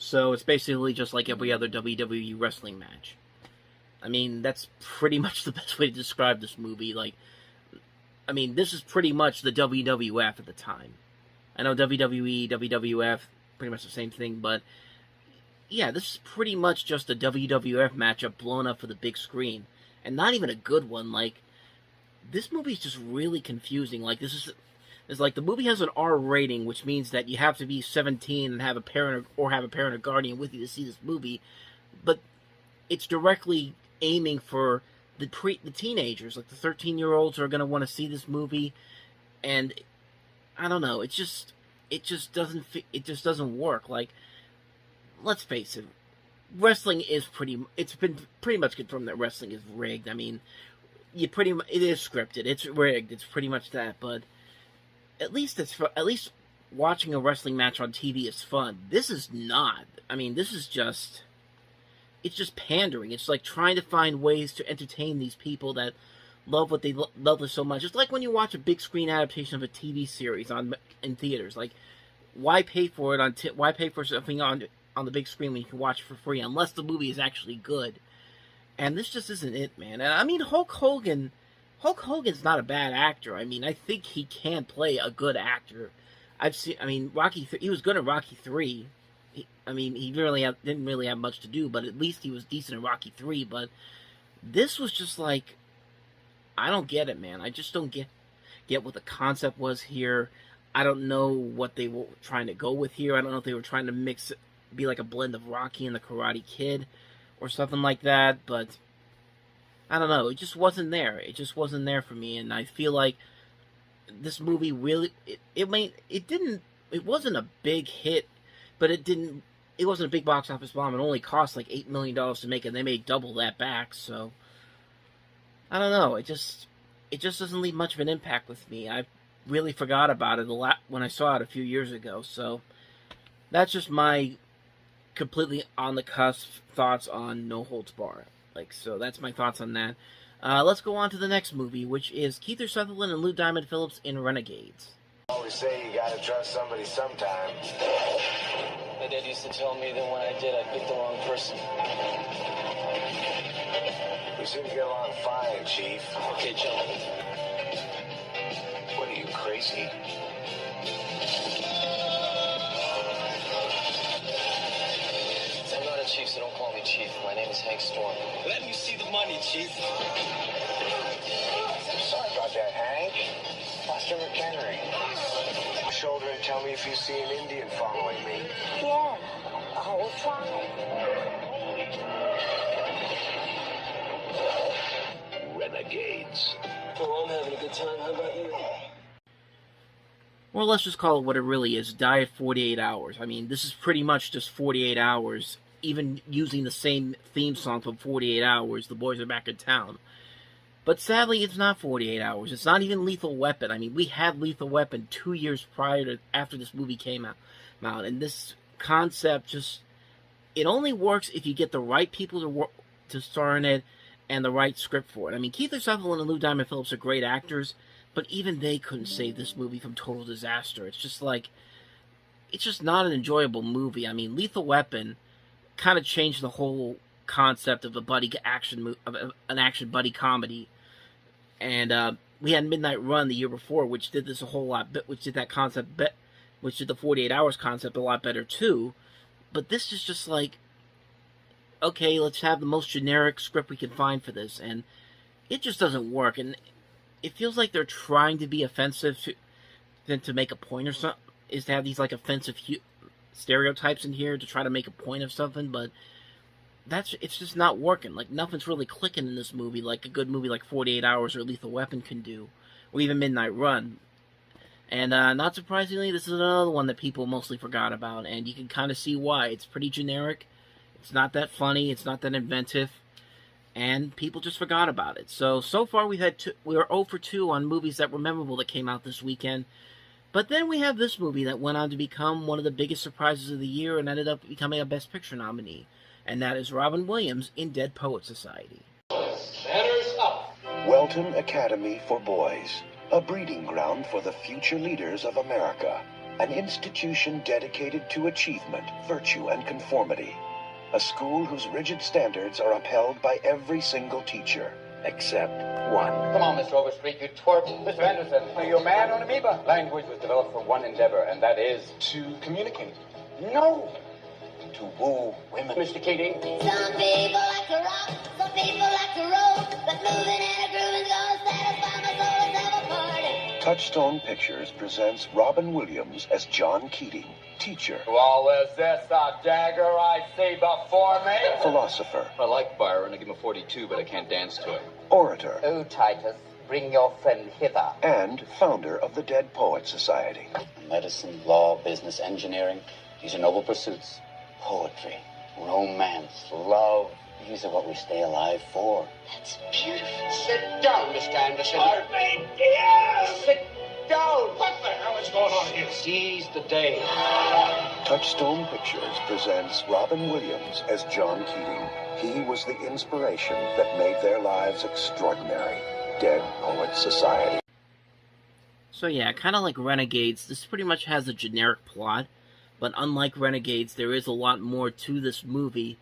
So it's basically just like every other WWE wrestling match. I mean, that's pretty much the best way to describe this movie. Like, I mean, this is pretty much the WWF at the time. I know WWE, WWF, pretty much the same thing, but yeah, this is pretty much just a WWF matchup blown up for the big screen. And not even a good one. Like, this movie is just really confusing. Like, it's like the movie has an R rating, which means that you have to be 17 and have a parent or guardian with you to see this movie. But it's directly aiming for the teenagers, like the 13-year-olds who are going to want to see this movie. And I don't know, it just doesn't work. Like, let's face it, wrestling is it's been pretty much confirmed that wrestling is rigged. I mean, it is scripted, it's rigged, it's pretty much that, but at least watching a wrestling match on TV is fun. This is not. I mean, it's just pandering. It's like trying to find ways to entertain these people that love what they love this so much. It's like when you watch a big screen adaptation of a TV series in theaters. Like, why pay for it why pay for something on the big screen when you can watch it for free, unless the movie is actually good? And this just isn't it, man. And I mean, Hulk Hogan's not a bad actor. I mean, I think he can play a good actor. He was good at Rocky 3. He didn't really have much to do, but at least he was decent at Rocky 3. But this was just like, I don't get it, man. I just don't get what the concept was here. I don't know what they were trying to go with here. I don't know if they were trying to be like a blend of Rocky and the Karate Kid or something like that, but I don't know. It just wasn't there. It just wasn't there for me, and I feel like this movie really, it wasn't a big hit, but it wasn't a big box office bomb. It only cost like $8 million to make, and they made double that back, so I don't know. It just doesn't leave much of an impact with me. I really forgot about it a lot when I saw it a few years ago, so that's just my completely on the cusp thoughts on No Holds Barred. So that's my thoughts on that. Let's go on to the next movie, which is Kiefer Sutherland and Lou Diamond Phillips in Renegades. Always say you gotta trust somebody sometime. My dad used to tell me that when I did, I picked the wrong person. We seem to get along fine, Chief. Okay, gentlemen. What are you, crazy? I'm not a chief, so don't call me Chief. My name is Hank Storm. Let me see the money, Chief. Sorry about that, Hank. Buster McHenry. Shoulder and tell me if you see an Indian following me. Yeah, a whole tribe. Renegades. Oh, I'm having a good time. How about you? Well, let's just call it what it really is. Die at 48 hours. I mean, this is pretty much just 48 hours, even using the same theme song from 48 Hours, The Boys Are Back in Town. But sadly, it's not 48 Hours. It's not even Lethal Weapon. I mean, we had Lethal Weapon 2 years after this movie came out. And this concept it only works if you get the right people to star in it and the right script for it. I mean, Kiefer Sutherland and Lou Diamond Phillips are great actors, but even they couldn't save this movie from total disaster. It's just not an enjoyable movie. I mean, Lethal Weapon kind of changed the whole concept of an action buddy comedy. And we had Midnight Run the year before, which did this a whole lot, which did the 48 Hours concept a lot better too. But this is just like, okay, let's have the most generic script we can find for this, and it just doesn't work. And it feels like they're trying to be offensive to make a point or something, is to have these like offensive stereotypes in here to try to make a point of something, but it's just not working. Like, nothing's really clicking in this movie like a good movie like 48 Hours or Lethal Weapon can do, or even Midnight Run. And not surprisingly, this is another one that people mostly forgot about, and you can kind of see why. It's pretty generic, it's not that funny, it's not that inventive, and people just forgot about it. So far we are 0 for 2 on movies that were memorable that came out this weekend. But then we have this movie that went on to become one of the biggest surprises of the year and ended up becoming a Best Picture nominee. And that is Robin Williams in Dead Poets Society. Banners up. Welton Academy for Boys, a breeding ground for the future leaders of America. an institution dedicated to achievement, virtue, and conformity. A school whose rigid standards are upheld by every single teacher, except one. Come on, Mr. Overstreet, you twerp. Mr. Anderson, are you a man or an amoeba? Language was developed for one endeavor, and that is... To communicate. No! To woo women. Mr. Keating. Some people like to rock, some people like to roll, but moving and a grooving's gonna satisfy my soul. Let's have a party. Touchstone Pictures presents Robin Williams as John Keating, teacher, Well, is this a dagger I see before me? philosopher, I like Byron. I give him a 42, but I can't dance to it. orator, Oh, Titus, bring your friend hither. and founder of the Dead Poets Society. Medicine, law, business, engineering, these are noble pursuits. Poetry, romance, love, these are what we stay alive for. That's beautiful. Sit down, Mr. Anderson. Sit down. What the hell is going on here? Seize the day. Touchstone Pictures presents Robin Williams as John Keating. He was the inspiration that made their lives extraordinary. Dead Poets Society. So yeah, kind of like Renegades, this pretty much has a generic plot, but unlike Renegades, there is a lot more to this movie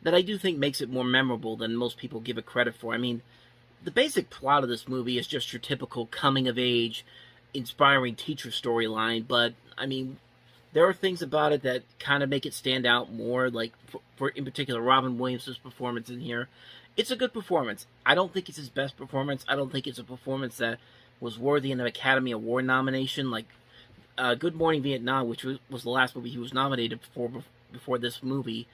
that I do think makes it more memorable than most people give it credit for. I mean, the basic plot of this movie is just your typical coming-of-age, inspiring teacher storyline, but, I mean, there are things about it that kind of make it stand out more, like, for in particular, Robin Williams' performance in here. It's a good performance. I don't think it's his best performance. I don't think it's a performance that was worthy of an Academy Award nomination, like Good Morning Vietnam, which was the last movie he was nominated for before this movie.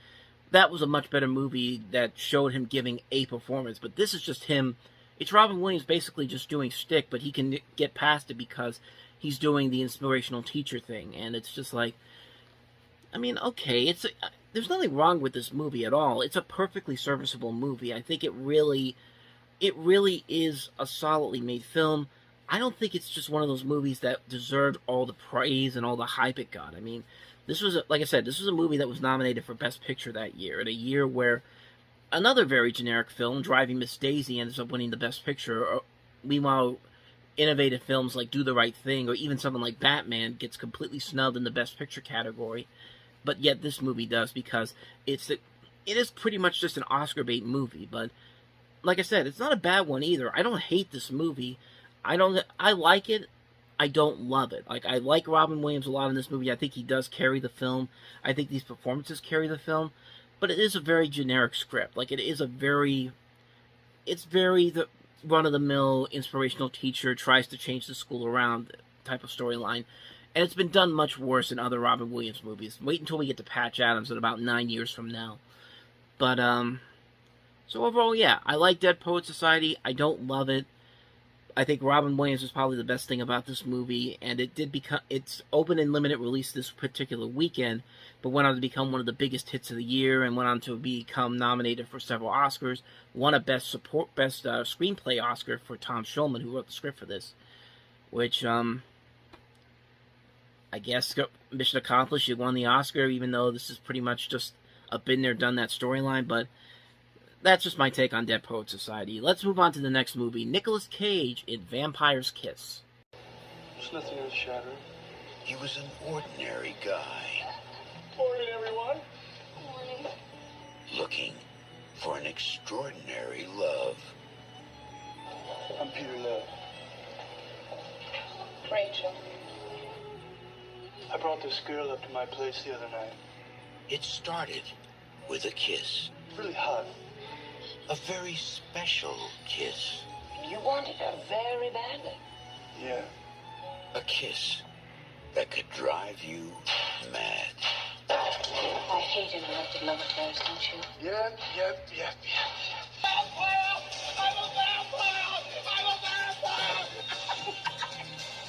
That was a much better movie that showed him giving a performance, but this is just him. It's Robin Williams basically just doing shtick, but he can get past it because he's doing the inspirational teacher thing, and it's just like, I mean, okay, there's nothing wrong with this movie at all. It's a perfectly serviceable movie. I think it really is a solidly made film. I don't think it's just one of those movies that deserved all the praise and all the hype it got. I mean, this was, like I said, this was a movie that was nominated for Best Picture that year, in a year where another very generic film, Driving Miss Daisy, ends up winning the Best Picture. Meanwhile, innovative films like Do the Right Thing, or even something like Batman, gets completely snubbed in the Best Picture category. But yet this movie does, because it is pretty much just an Oscar bait movie. But like I said, it's not a bad one either. I don't hate this movie. I like it. I don't love it. Like, I like Robin Williams a lot in this movie. I think he does carry the film. I think these performances carry the film. But it is a very generic script. Like, it's very the run-of-the-mill inspirational teacher tries to change the school around type of storyline. And it's been done much worse in other Robin Williams movies. Wait until we get to Patch Adams in about 9 years from now. But, so overall, yeah, I like Dead Poets Society. I don't love it. I think Robin Williams is probably the best thing about this movie, and it's open and limited release this particular weekend, but went on to become one of the biggest hits of the year, and went on to become nominated for several Oscars. Won a best screenplay Oscar for Tom Schulman, who wrote the script for this, which I guess mission accomplished. You won the Oscar, even though this is pretty much just a been there, done that storyline, but that's just my take on Dead Poets Society. Let's move on to the next movie, Nicolas Cage in Vampire's Kiss. There's nothing earth-shattering. He was an ordinary guy, Morning, everyone. looking for an extraordinary love. I'm Peter Love. Rachel. I brought this girl up to my place the other night. It started with a kiss. Really hot. A very special kiss. You wanted her very badly. Yeah. A kiss that could drive you mad. I hate interrupted love affairs, don't you? Yep.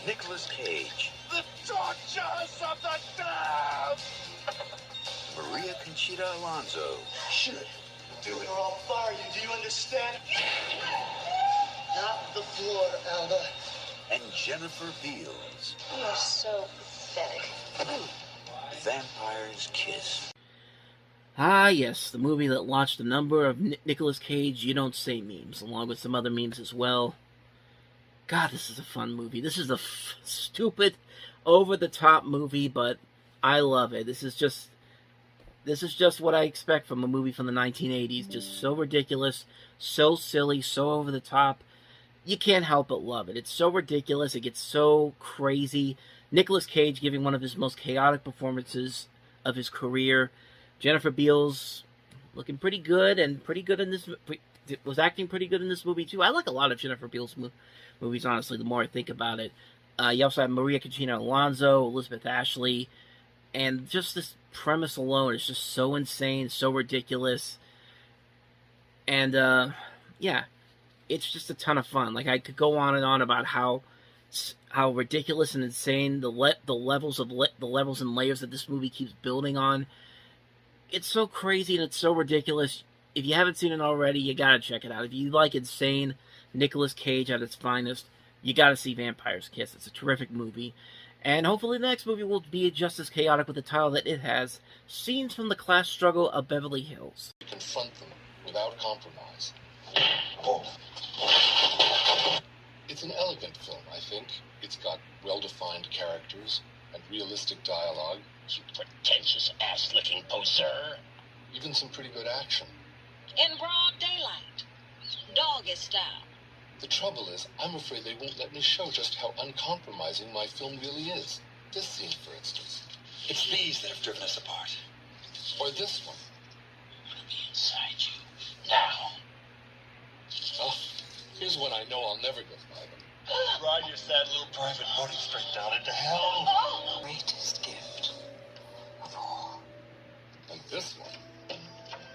Nicolas Cage, The tortures of the damned! Maria Conchita Alonso, Shit. Dude, or I'll fire you. Do you understand? Not the floor, Alba. and Jennifer Beals. You are so pathetic. Vampire's Kiss. Ah, yes, the movie that launched a number of Nicolas Cage You Don't Say memes, along with some other memes as well. God, this is a fun movie. This is a stupid, over-the-top movie, but I love it. This is just what I expect from a movie from the 1980s. Just so ridiculous, so silly, so over-the-top. You can't help but love it. It's so ridiculous. It gets so crazy. Nicolas Cage giving one of his most chaotic performances of his career. Jennifer Beals looking pretty good, and pretty good in this. Was acting pretty good in this movie too. I like a lot of Jennifer Beals movies, honestly. The more I think about it, you also have Maria Conchita Alonso, Elizabeth Ashley, and just this premise alone is just so insane, so ridiculous, and yeah, it's just a ton of fun. Like, I could go on and on about how ridiculous and insane the levels and layers that this movie keeps building on. It's so crazy and it's so ridiculous. If you haven't seen it already, you gotta check it out. If you like insane Nicolas Cage at its finest, you gotta see Vampire's Kiss. It's a terrific movie. And hopefully the next movie will be just as chaotic with the title that it has, Scenes from the Class Struggle of Beverly Hills. Confront them without compromise. Oh. It's an elegant film, I think. It's got well-defined characters and realistic dialogue. You pretentious ass-licking poser. Even some pretty good action. In broad daylight. Doggy style. The trouble is, I'm afraid they won't let me show just how uncompromising my film really is. This scene, for instance. It's these that have driven us apart. Or this one. It'll be inside you. Now. Oh, here's one I know I'll never get by them. Ride your sad little private motor straight down into hell. Greatest gift of all. And this one.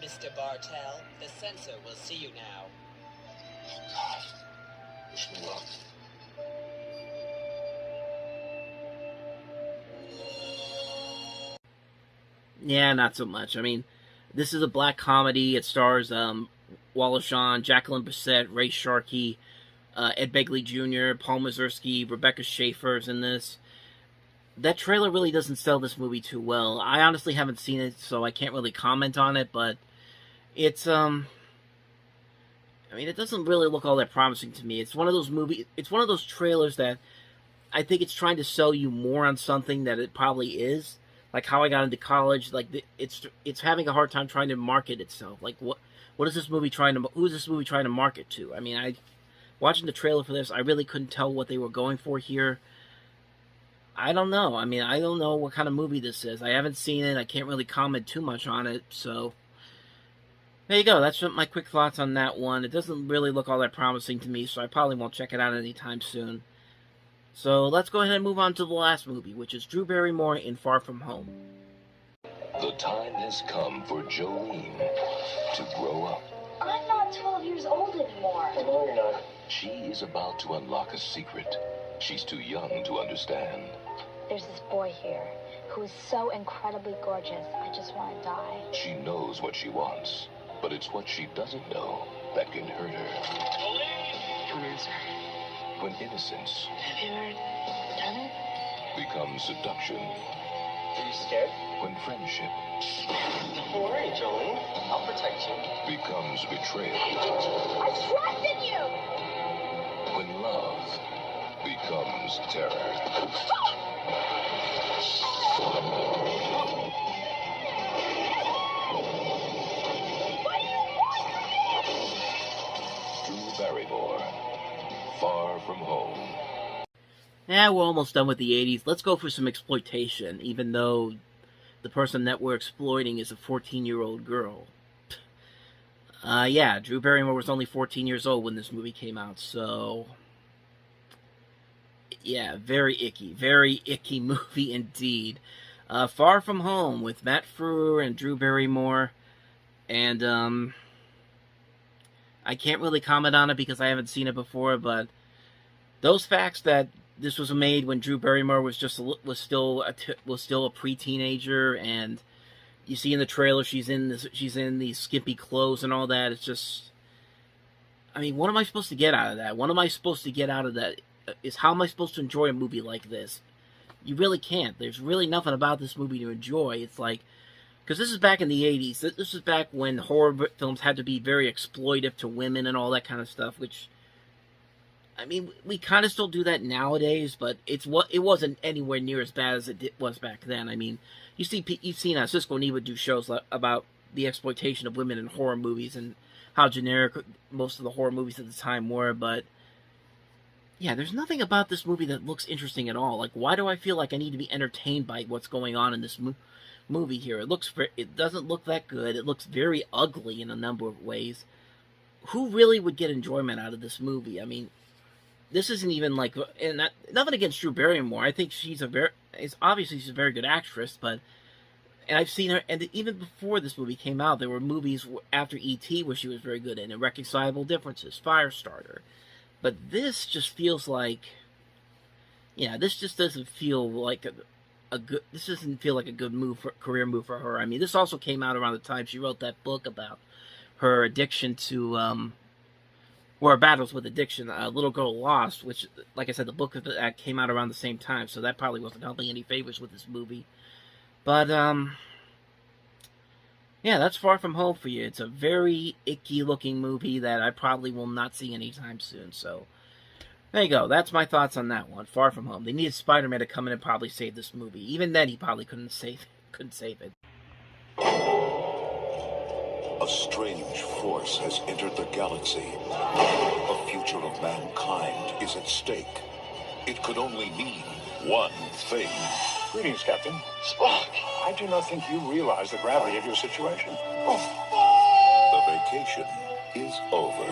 Mr. Bartell, the censor will see you now. Oh, God. Wish me luck. Yeah, not so much. I mean, this is a black comedy. It stars Wallace Shawn, Jacqueline Bisset, Ray Sharkey, Ed Begley Jr., Paul Mazursky, Rebecca Schaefer's in this. That trailer really doesn't sell this movie too well. I honestly haven't seen it, so I can't really comment on it, but it's, I mean, it doesn't really look all that promising to me. It's one of those trailers that I think it's trying to sell you more on something that it probably is. Like How I Got Into College, like, it's having a hard time trying to market itself. Like, who is this movie trying to market to? I mean, watching the trailer for this, I really couldn't tell what they were going for here. I don't know. I mean, I don't know what kind of movie this is. I haven't seen it. I can't really comment too much on it, so there you go. That's my quick thoughts on that one. It doesn't really look all that promising to me, so I probably won't check it out anytime soon. So let's go ahead and move on to the last movie, which is Drew Barrymore in Far From Home. The time has come for Jolene to grow up. I'm not 12 years old anymore. No, you're not. She is about to unlock a secret she's too young to understand. There's this boy here who is so incredibly gorgeous, I just want to die. She knows what she wants, but it's what she doesn't know that can hurt her. Come in, sir. When innocence Have you ever done it? becomes seduction. Are you scared? When friendship Don't worry, Jolene. I'll protect you. becomes betrayal. I trusted you! When love becomes terror. Drew Barrymore, Far From Home. Yeah, we're almost done with the 80s. Let's go for some exploitation, even though the person that we're exploiting is a 14-year-old girl. Yeah, Drew Barrymore was only 14 years old when this movie came out, so yeah, very icky movie indeed. Far From Home with Matt Frewer and Drew Barrymore, and I can't really comment on it because I haven't seen it before, but those facts that this was made when Drew Barrymore was still a pre-teenager, and you see in the trailer she's in these skimpy clothes and all that. It's just, I mean, what am I supposed to get out of that? What am I supposed to get out of that? Is how am I supposed to enjoy a movie like this? You really can't. There's really nothing about this movie to enjoy. It's like, because this is back in the 80s. This is back when horror films had to be very exploitive to women and all that kind of stuff, which I mean, we kind of still do that nowadays, but it wasn't anywhere near as bad as it was back then. I mean, you've seen Siskel and Ebert do shows about the exploitation of women in horror movies and how generic most of the horror movies at the time were, but yeah, there's nothing about this movie that looks interesting at all. Like, why do I feel like I need to be entertained by what's going on in this movie here? It doesn't look that good. It looks very ugly in a number of ways. Who really would get enjoyment out of this movie? I mean, this isn't even like, and nothing against Drew Barrymore. I think she's a very good actress, but, and I've seen her, and even before this movie came out, there were movies after E.T. where she was very good in, Irreconcilable Differences, Firestarter. But this just feels like, this just doesn't feel like this doesn't feel like a good career move for her. I mean, this also came out around the time she wrote that book about her addiction to, or her battles with addiction, Little Girl Lost, which, like I said, the book of that came out around the same time, so that probably wasn't helping any favors with this movie. But, yeah, that's Far From Home for you. It's a very icky-looking movie that I probably will not see anytime soon, so there you go. That's my thoughts on that one, Far From Home. They needed Spider-Man to come in and probably save this movie. Even then, he probably couldn't save it. A strange force has entered the galaxy. The future of mankind is at stake. It could only mean one thing. Greetings, Captain. Spock! I do not think you realize the gravity of your situation. The vacation is over.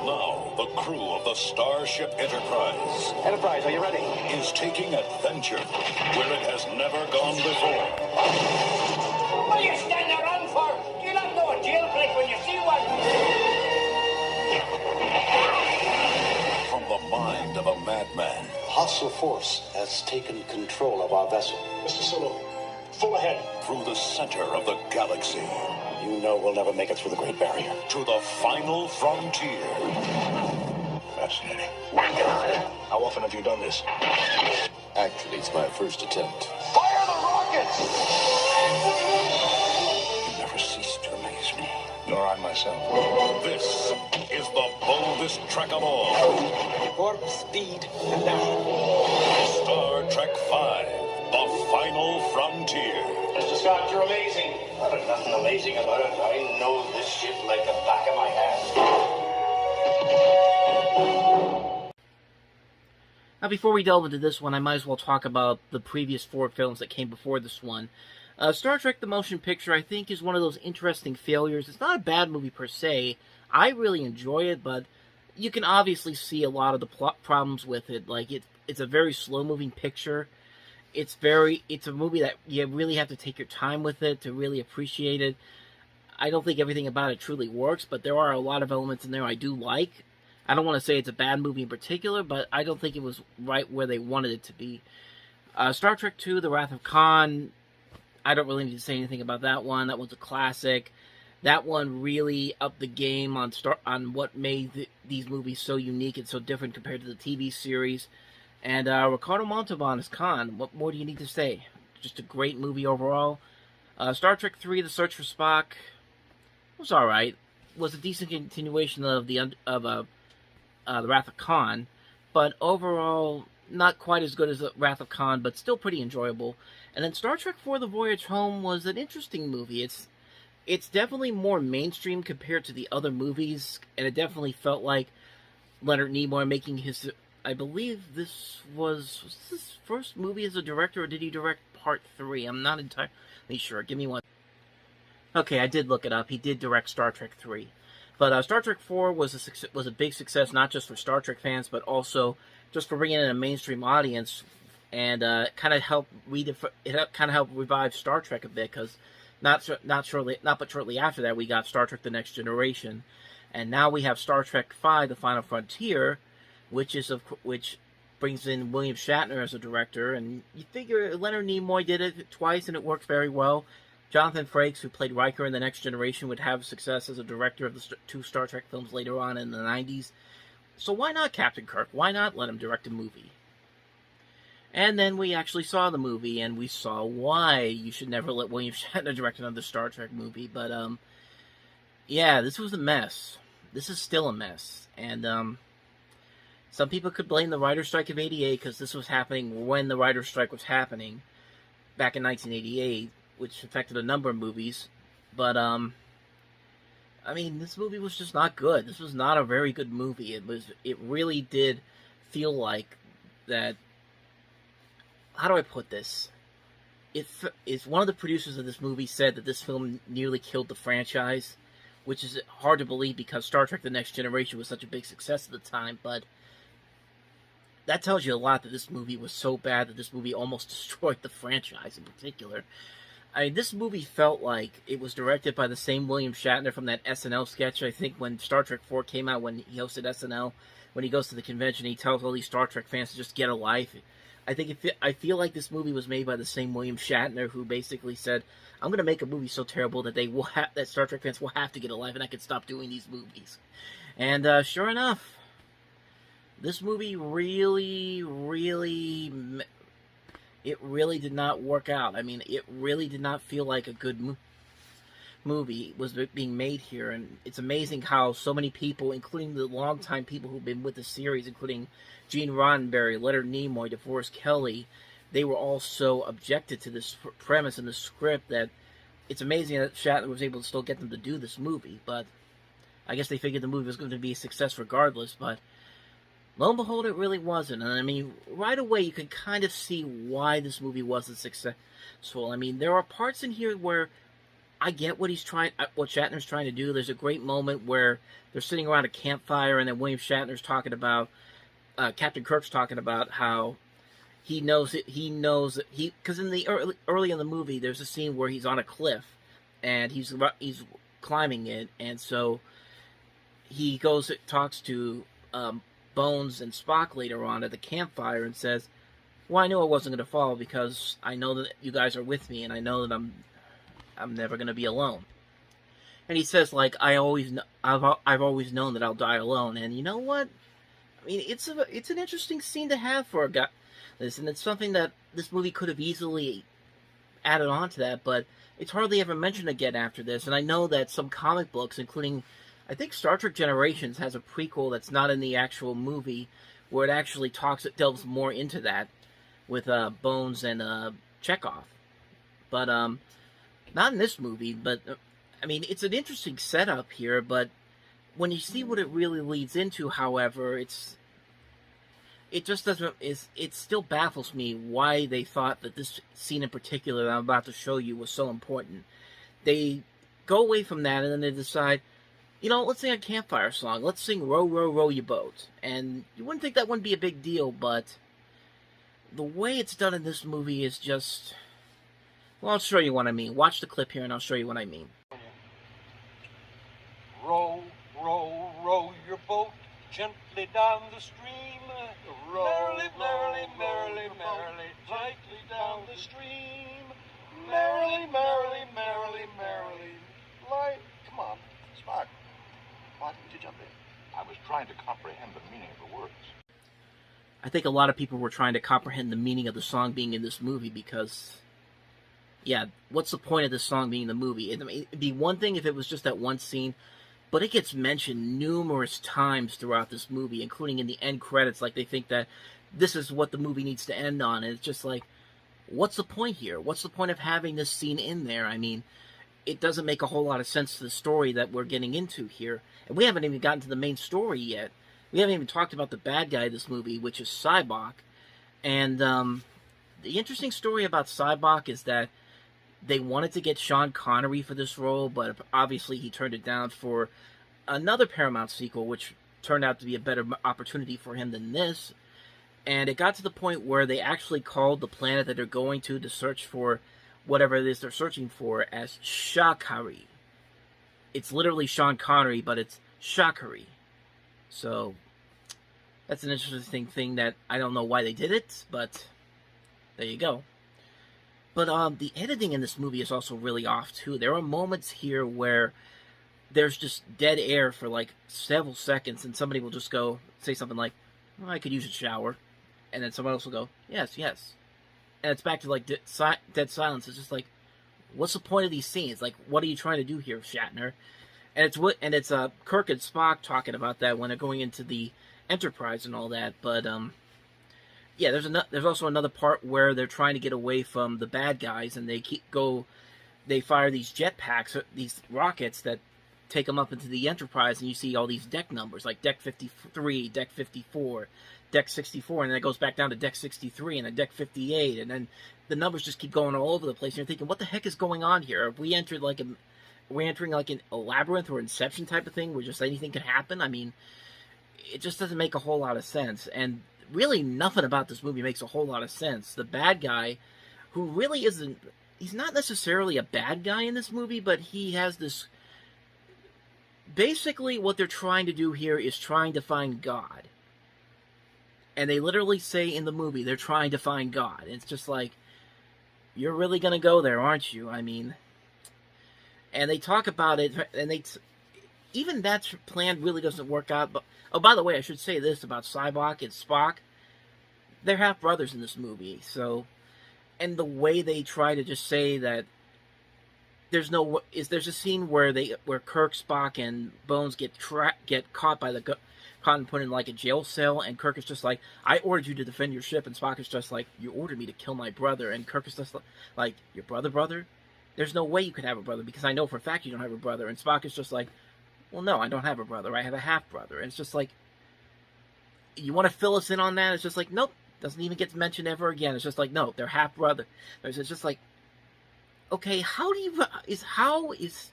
Now, the crew of the Starship Enterprise. Enterprise, are you ready? Is taking adventure where it has never gone before. What are you standing around for? Do you not know a jailbreak when you see one? From the mind of a madman. Hostile force has taken control of our vessel. Mr. Solo, full ahead. Through the center of the galaxy. You know we'll never make it through the Great Barrier. To the final frontier. Fascinating. How often have you done this? Actually, it's my first attempt. Fire the rockets! You never cease to amaze me. Nor I myself. This is the boldest trek of all. Warp speed now. Star Trek V, the final frontier. Mr. Scott, you're amazing. There's nothing amazing about it. I know this ship like the back of my hand. Now, before we delve into this one, I might as well talk about the previous 4 films that came before this one. Star Trek The Motion Picture, I think, is one of those interesting failures. It's not a bad movie per se. I really enjoy it, but you can obviously see a lot of the plot problems with it. Like, it's a very slow-moving picture. It's a movie that you really have to take your time with it to really appreciate it. I don't think everything about it truly works, but there are a lot of elements in there I do like. I don't want to say it's a bad movie in particular, but I don't think it was right where they wanted it to be. Star Trek II, The Wrath of Khan, I don't really need to say anything about that one. That one's a classic. That one really upped the game on what made these movies so unique and so different compared to the TV series. And Ricardo Montalban as Khan. What more do you need to say? Just a great movie overall. Star Trek III: The Search for Spock was all right. Was a decent continuation of the Wrath of Khan, but overall not quite as good as the Wrath of Khan, but still pretty enjoyable. And then Star Trek IV: The Voyage Home was an interesting movie. It's definitely more mainstream compared to the other movies, and it definitely felt like Leonard Nimoy making his... I believe this was his first movie as a director, or did he direct Part 3? I'm not entirely sure. Give me one. Okay, I did look it up. He did direct Star Trek 3. But Star Trek 4 was a big success, not just for Star Trek fans, but also just for bringing in a mainstream audience, and kind of helped revive Star Trek a bit, because not but shortly after that we got Star Trek: The Next Generation, and now we have Star Trek V: The Final Frontier, which brings in William Shatner as a director, and you figure Leonard Nimoy did it twice and it worked very well. Jonathan Frakes, who played Riker in The Next Generation, would have success as a director of the 2 Star Trek films later on in the 90s. So why not Captain Kirk? Why not let him direct a movie? And then we actually saw the movie, and we saw why you should never let William Shatner direct another Star Trek movie. But, yeah, this was a mess. this is still a mess. And some people could blame the writer's strike of '88 because this was happening when the writer's strike was happening back in 1988, which affected a number of movies. But I mean, this movie was just not good. This was not a very good movie. It really did feel like that. How do I put this? It's one of the producers of this movie said that this film nearly killed the franchise, which is hard to believe because Star Trek: The Next Generation was such a big success at the time. But that tells you a lot that this movie was so bad that this movie almost destroyed the franchise in particular. I mean, this movie felt like it was directed by the same William Shatner from that SNL sketch, I think, when Star Trek 4 came out, when he hosted SNL. When he goes to the convention, he tells all these Star Trek fans to just get a life. I feel like this movie was made by the same William Shatner, who basically said, "I'm going to make a movie so terrible that that Star Trek fans will have to get a life, and I can stop doing these movies." And sure enough, this movie really did not work out. I mean, it really did not feel like a good movie was being made here, and it's amazing how so many people, including the longtime people who've been with the series, including Gene Roddenberry, Leonard Nimoy, DeForest Kelley, they were all so objected to this premise and the script that it's amazing that Shatner was able to still get them to do this movie. But I guess they figured the movie was going to be a success regardless, but lo and behold, it really wasn't. And I mean, right away, you can kind of see why this movie wasn't successful. I mean, there are parts in here where I get what Shatner's trying to do. There's a great moment where they're sitting around a campfire, and then William Shatner's talking about, Captain Kirk's talking about how because in the early in the movie, there's a scene where he's on a cliff, and he's climbing it, and so he talks to Bones and Spock later on at the campfire and says, "Well, I knew I wasn't going to fall because I know that you guys are with me, and I know that I'm never going to be alone." And he says, like, I've always known that I'll die alone. And you know what? I mean, it's an interesting scene to have for a guy. And it's something that this movie could have easily added on to that, but it's hardly ever mentioned again after this. And I know that some comic books, including, I think Star Trek Generations has a prequel that's not in the actual movie, where it actually delves more into that with Bones and Chekhov. But not in this movie. But I mean, it's an interesting setup here. But when you see what it really leads into, however, it still baffles me why they thought that this scene in particular that I'm about to show you was so important. They go away from that, and then they decide, let's sing a campfire song. Let's sing Row, Row, Row Your Boat. And you wouldn't think that wouldn't be a big deal, but the way it's done in this movie is just... Well, I'll show you what I mean. Watch the clip here, and I'll show you what I mean. Row, row, row your boat gently down the stream. Row, merrily, merrily, merrily, merrily, gently down the stream. Merrily, merrily, merrily, merrily. Come on, Spock. Why didn't you jump in? I was trying to comprehend the meaning of the words. I think a lot of people were trying to comprehend the meaning of the song being in this movie because, yeah, what's the point of this song being in the movie? It'd be one thing if it was just that one scene, but it gets mentioned numerous times throughout this movie, including in the end credits. Like, they think that this is what the movie needs to end on, and it's just like, what's the point here? What's the point of having this scene in there? I mean, it doesn't make a whole lot of sense to the story that we're getting into here. And we haven't even gotten to the main story yet. We haven't even talked about the bad guy of this movie, which is Sybok. And the interesting story about Sybok is that they wanted to get Sean Connery for this role, but obviously he turned it down for another Paramount sequel, which turned out to be a better opportunity for him than this. And it got to the point where they actually called the planet that they're going to search for whatever it is they're searching for as Shakari. It's literally Sean Connery, but it's Shakari. So that's an interesting thing that I don't know why they did it, but there you go. But the editing in this movie is also really off, too. There are moments here where there's just dead air for, like, several seconds, and somebody will just say something like, "Oh, I could use a shower." And then someone else will go, "Yes, yes." And it's back to, like, dead silence. It's just like, what's the point of these scenes? Like, what are you trying to do here, Shatner? and it's Kirk and Spock talking about that when they're going into the Enterprise and all that. But yeah, there's also another part where they're trying to get away from the bad guys, and they fire these jetpacks, these rockets that take them up into the Enterprise, and you see all these deck numbers, like Deck 53, Deck 54, Deck 64, and then it goes back down to Deck 63, and then Deck 58, and then the numbers just keep going all over the place, and you're thinking, what the heck is going on here? Have we entered like we're entering like a labyrinth or Inception type of thing where just anything could happen? I mean, it just doesn't make a whole lot of sense, and really nothing about this movie makes a whole lot of sense. The bad guy, who really isn't, he's not necessarily a bad guy in this movie, but he has this, basically what they're trying to do here is trying to find God. And they literally say in the movie, they're trying to find God. And it's just like, you're really going to go there, aren't you? I mean, and they talk about it, and even that plan really doesn't work out. But, oh, by the way, I should say this about Cyborg and Spock. They're half brothers in this movie, so, and the way they try to just say that there's a scene where Kirk, Spock, and Bones get caught by caught and put in like a jail cell, and Kirk is just like, I ordered you to defend your ship, and Spock is just like, you ordered me to kill my brother, and Kirk is just like, your brother? There's no way you could have a brother, because I know for a fact you don't have a brother, and Spock is just like, well, no, I don't have a brother, I have a half-brother, and it's just like, you want to fill us in on that? It's just like, nope, doesn't even get mentioned ever again. It's just like, no, they're half-brother. It's just like, okay, how is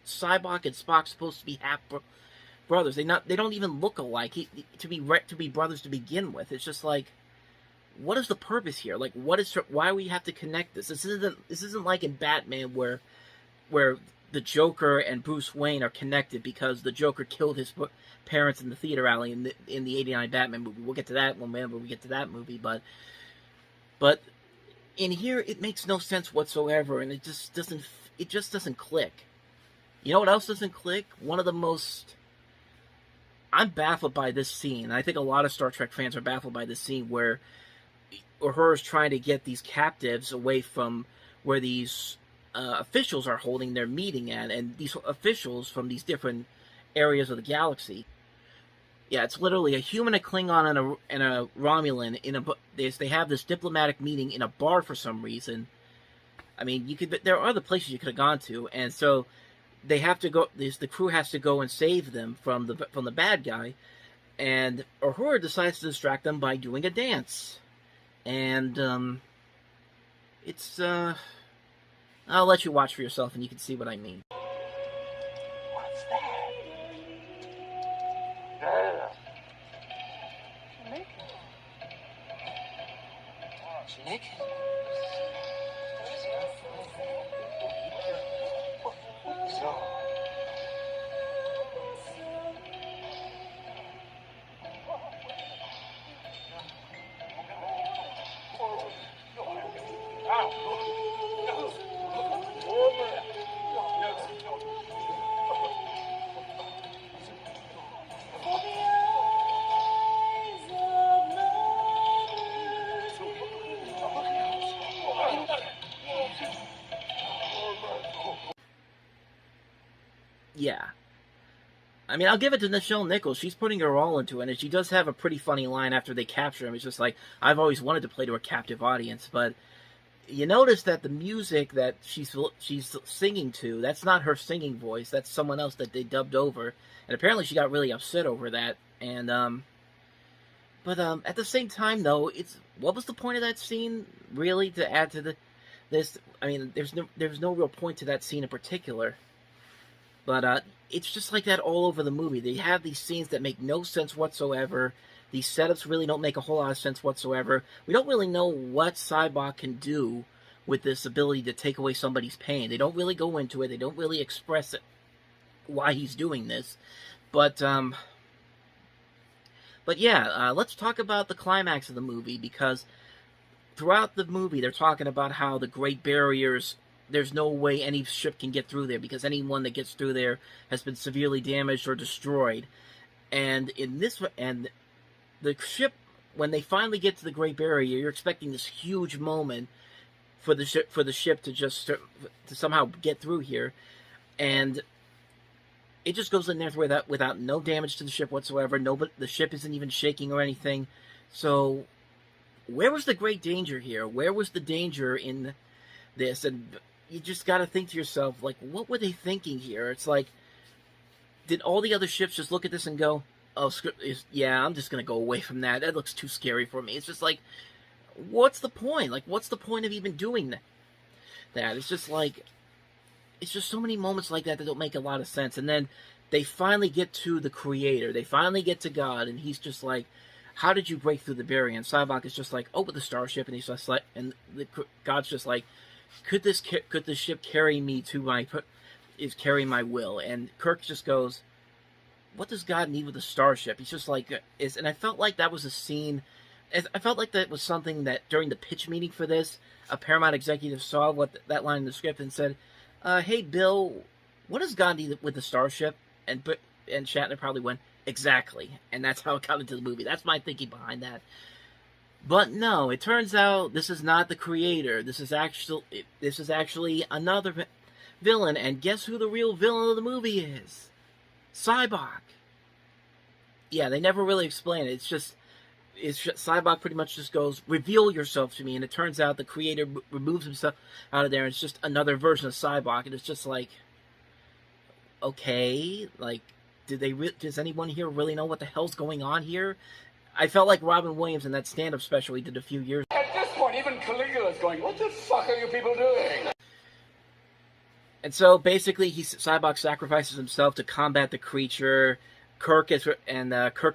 Cyborg and Spock supposed to be half brothers? They don't even look alike. To be brothers to begin with. It's just like, what is the purpose here? Like, why we have to connect this? This isn't like in Batman where the Joker and Bruce Wayne are connected because the Joker killed his parents in the theater alley in the '89 Batman movie. We'll get to that whenever we get to that movie, but in here, it makes no sense whatsoever, and it just doesn't click. You know what else doesn't click? I'm baffled by this scene. I think a lot of Star Trek fans are baffled by this scene where Uhura is trying to get these captives away from where these officials are holding their meeting at, and these officials from these different areas of the galaxy. Yeah, it's literally a human, a Klingon, and a Romulan they have this diplomatic meeting in a bar for some reason. I mean, there are other places you could have gone to, and so they have to go. The crew has to go and save them from the bad guy, and Uhura decides to distract them by doing a dance, and it's I'll let you watch for yourself, and you can see what I mean. What's that? Nick? Yeah. I mean, I'll give it to Nichelle Nichols. She's putting her all into it, and she does have a pretty funny line after they capture him. It's just like, I've always wanted to play to a captive audience, but you notice that the music that she's singing to, that's not her singing voice. That's someone else that they dubbed over, and apparently she got really upset over that. And but at the same time, though, what was the point of that scene really to add to this? I mean, there's no real point to that scene in particular. But it's just like that all over the movie. They have these scenes that make no sense whatsoever. These setups really don't make a whole lot of sense whatsoever. We don't really know what Cyborg can do with this ability to take away somebody's pain. They don't really go into it. They don't really express it, why he's doing this. But yeah, let's talk about the climax of the movie, because throughout the movie they're talking about how the Great Barriers, there's no way any ship can get through there, because anyone that gets through there has been severely damaged or destroyed. And the ship, when they finally get to the Great Barrier, you're expecting this huge moment for the ship to somehow get through here. And it just goes in there without no damage to the ship whatsoever. The ship isn't even shaking or anything. So, where was the great danger here? Where was the danger in this? And you just got to think to yourself, like, what were they thinking here? It's like, did all the other ships just look at this and go, oh, yeah, I'm just going to go away from that. That looks too scary for me. It's just like, what's the point? Like, what's the point of even doing that? It's just like, it's just so many moments like that don't make a lot of sense. And then they finally get to the creator. They finally get to God, and he's just like, how did you break through the barrier? And Sybok is just like, oh, with the starship. And he's just like, and God's just like, could the ship carry me to carry my will? And Kirk just goes, what does God need with a starship? He's just like, and I felt like that was a scene. I felt like that was something that during the pitch meeting for this, a Paramount executive saw that line in the script and said, hey, Bill, what does God need with the starship? And Shatner probably went, exactly. And that's how it got into the movie. That's my thinking behind that. But no, it turns out this is not the creator. This is actually another villain. And guess who the real villain of the movie is? Sybok. Yeah, they never really explain it. Sybok pretty much just goes, reveal yourself to me. And it turns out the creator removes himself out of there. And it's just another version of Sybok. And it's just like, okay, like, does anyone here really know what the hell's going on here? I felt like Robin Williams in that stand-up special he did a few years ago. At this point, even Caligula's going, what the fuck are you people doing? And so, basically, Sybok sacrifices himself to combat the creature. Kirk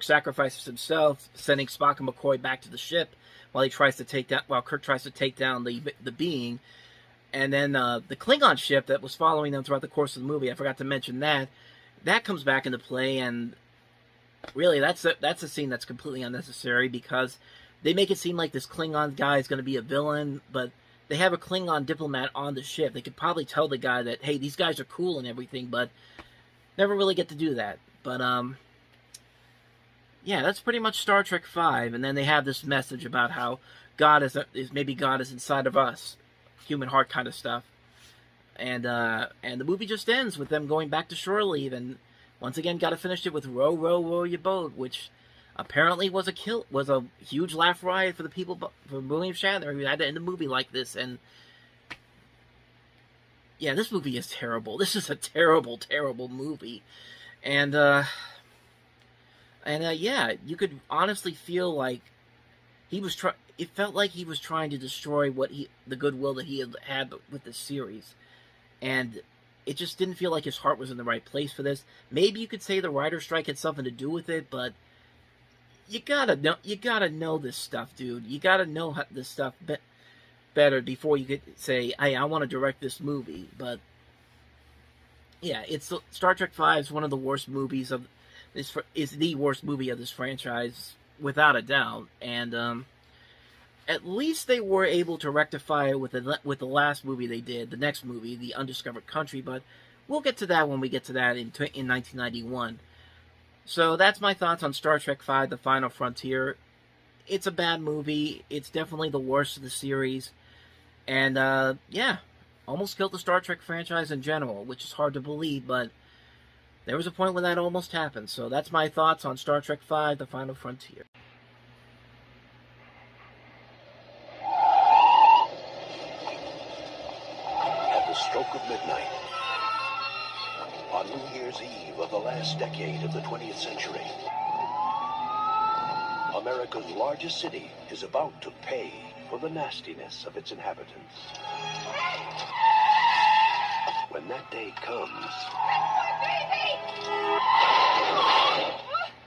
sacrifices himself, sending Spock and McCoy back to the ship while Kirk tries to take down the being. And then the Klingon ship that was following them throughout the course of the movie, I forgot to mention that comes back into play, and really that's a scene that's completely unnecessary because they make it seem like this Klingon guy is going to be a villain, but they have a Klingon diplomat on the ship. They could probably tell the guy that, hey, these guys are cool and everything, but never really get to do that. But yeah, that's pretty much Star Trek V, and then they have this message about how maybe God is inside of us, human heart kind of stuff. And the movie just ends with them going back to shore leave, and once again got to finish it with "Row, row, row your boat," which apparently was a huge laugh riot for the people, for William Shatner, who had to end the movie like this. And yeah, this movie is terrible. This is a terrible, terrible movie, and yeah, you could honestly feel like it felt like he was trying to destroy the goodwill that he had with the series. And it just didn't feel like his heart was in the right place for this. Maybe you could say the writer's strike had something to do with it, but you gotta know this stuff, dude. You gotta know this stuff better before you could say, hey, I want to direct this movie. But yeah, Star Trek V is one of the worst movies is the worst movie of this franchise, without a doubt. And at least they were able to rectify it with the last movie they did, the next movie, The Undiscovered Country, but we'll get to that when we get to that in 1991. So that's my thoughts on Star Trek V, The Final Frontier. It's a bad movie. It's definitely the worst of the series. And, yeah, almost killed the Star Trek franchise in general, which is hard to believe, but there was a point when that almost happened. So that's my thoughts on Star Trek V, The Final Frontier. Stroke of midnight. On New Year's Eve of the last decade of the 20th century, America's largest city is about to pay for the nastiness of its inhabitants. When that day comes,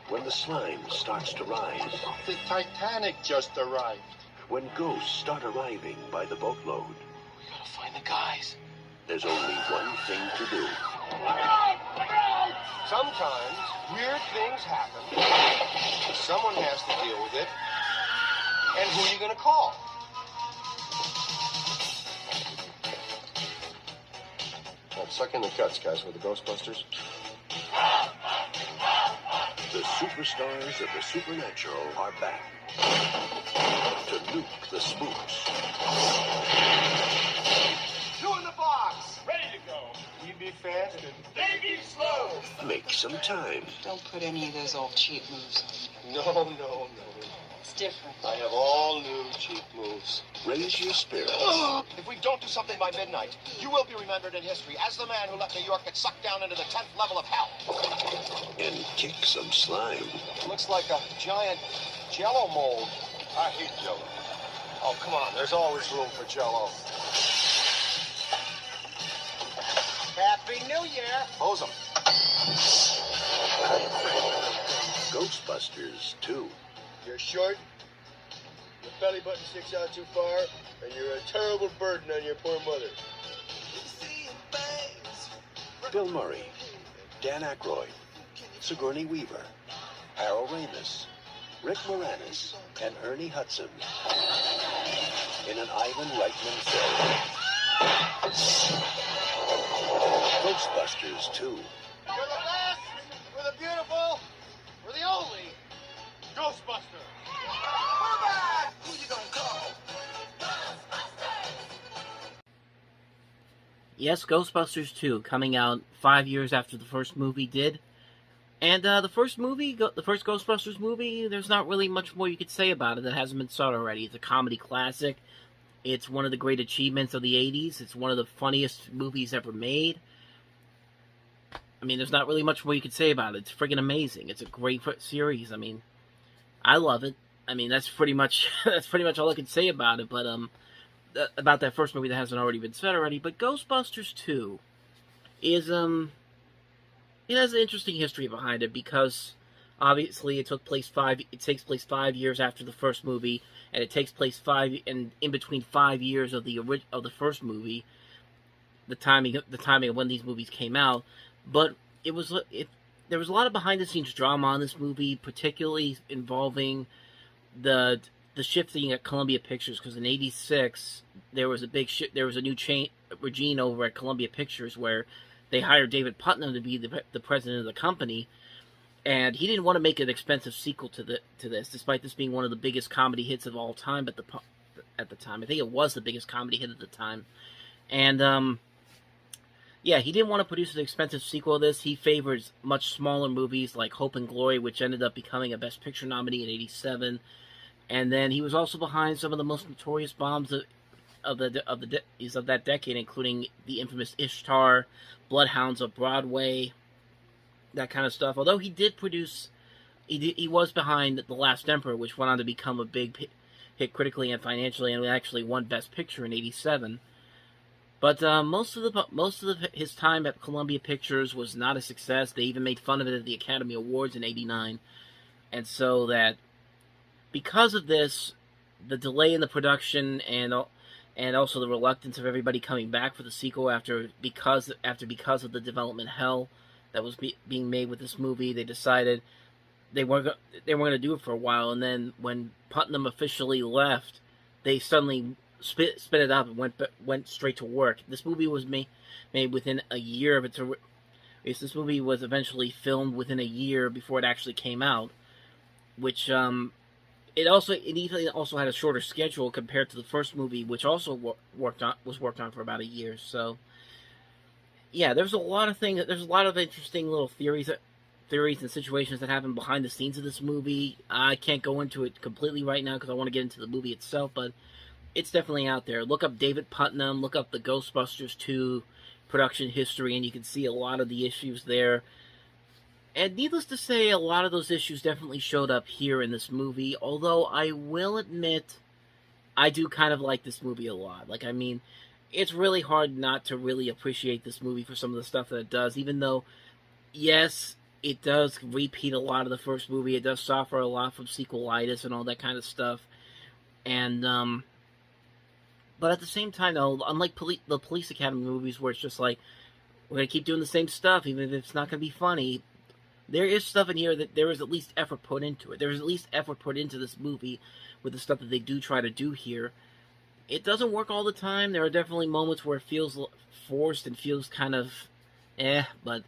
when the slime starts to rise, the Titanic just arrived. When ghosts start arriving by the boatload, We gotta find the guys. there's only one thing to do. Sometimes weird things happen. Someone has to deal with it. And who are you going to call? Suck in the guts, guys, with the Ghostbusters. The superstars of the supernatural are back to nuke the spooks. Two in the box. Ready to go. You'd be fast and baby slow. Make some time. Don't put any of those old cheap moves on. No. It's different. I have all new cheap moves. Raise your spirits. If we don't do something by midnight, you will be remembered in history as the man who let New York get sucked down into the 10th level of hell. And kick some slime. Looks like a giant Jello mold. I hate Jello. Oh, come on. There's always room for Jello. Happy New Year. Hose 'em. Ghostbusters 2. You're short, your belly button sticks out too far, and you're a terrible burden on your poor mother. Bill Murray, Dan Aykroyd, Sigourney Weaver, Harold Ramis, Rick Moranis, and Ernie Hudson in an Ivan Reitman film. Ghostbusters 2. We're the best, we're the beautiful, we're the only Ghostbusters. We're back! Who you gonna call? Yes, Ghostbusters 2, coming out 5 years after the first movie did. And the first Ghostbusters movie, there's not really much more you could say about it that hasn't been said already. It's a comedy classic. It's one of the great achievements of the 80s. It's one of the funniest movies ever made. I mean, there's not really much more you could say about it. It's friggin' amazing. It's a great series. I mean, I love it. I mean, that's pretty much all I can say about it. But about that first movie that hasn't already been said already. But Ghostbusters 2 is it has an interesting history behind it because obviously it takes place 5 years after the first movie, and it takes place in between 5 years of the first movie. The timing of when these movies came out, but there was a lot of behind the scenes drama on this movie, particularly involving the shifting at Columbia Pictures, because in '86 there was a new regime over at Columbia Pictures where they hired David Putnam to be the president of the company, and he didn't want to make an expensive sequel to this, despite this being one of the biggest comedy hits of all time at the time. I think it was the biggest comedy hit at the time, and yeah, he didn't want to produce an expensive sequel of this. He favors much smaller movies like Hope and Glory, which ended up becoming a Best Picture nominee in '87. And then he was also behind some of the most notorious bombs of that decade, including the infamous Ishtar, Bloodhounds of Broadway, that kind of stuff. Although he did produce, he was behind The Last Emperor, which went on to become a big hit critically and financially, and actually won Best Picture in '87. But most of his time at Columbia Pictures was not a success. They even made fun of it at the Academy Awards in '89, and so that because of this, the delay in the production and also the reluctance of everybody coming back for the sequel because of the development hell that was being made with this movie, they decided they weren't going to do it for a while. And then when Putnam officially left, they suddenly spit it up and went straight to work. This movie was made within a year of its. This movie was eventually filmed within a year before it actually came out, which it even also had a shorter schedule compared to the first movie, which also was worked on for about a year. So yeah, there's a lot of interesting little theories and situations that happen behind the scenes of this movie. I can't go into it completely right now because I want to get into the movie itself, but it's definitely out there. Look up David Putnam, look up the Ghostbusters 2 production history, and you can see a lot of the issues there. And needless to say, a lot of those issues definitely showed up here in this movie, although I will admit, I do kind of like this movie a lot. Like, I mean, it's really hard not to really appreciate this movie for some of the stuff that it does, even though, yes, it does repeat a lot of the first movie, it does suffer a lot from sequelitis and all that kind of stuff, and, but at the same time, though, unlike the Police Academy movies where it's just like, we're going to keep doing the same stuff, even if it's not going to be funny, there is stuff in here that there is at least effort put into it. There is at least effort put into this movie with the stuff that they do try to do here. It doesn't work all the time. There are definitely moments where it feels forced and feels kind of but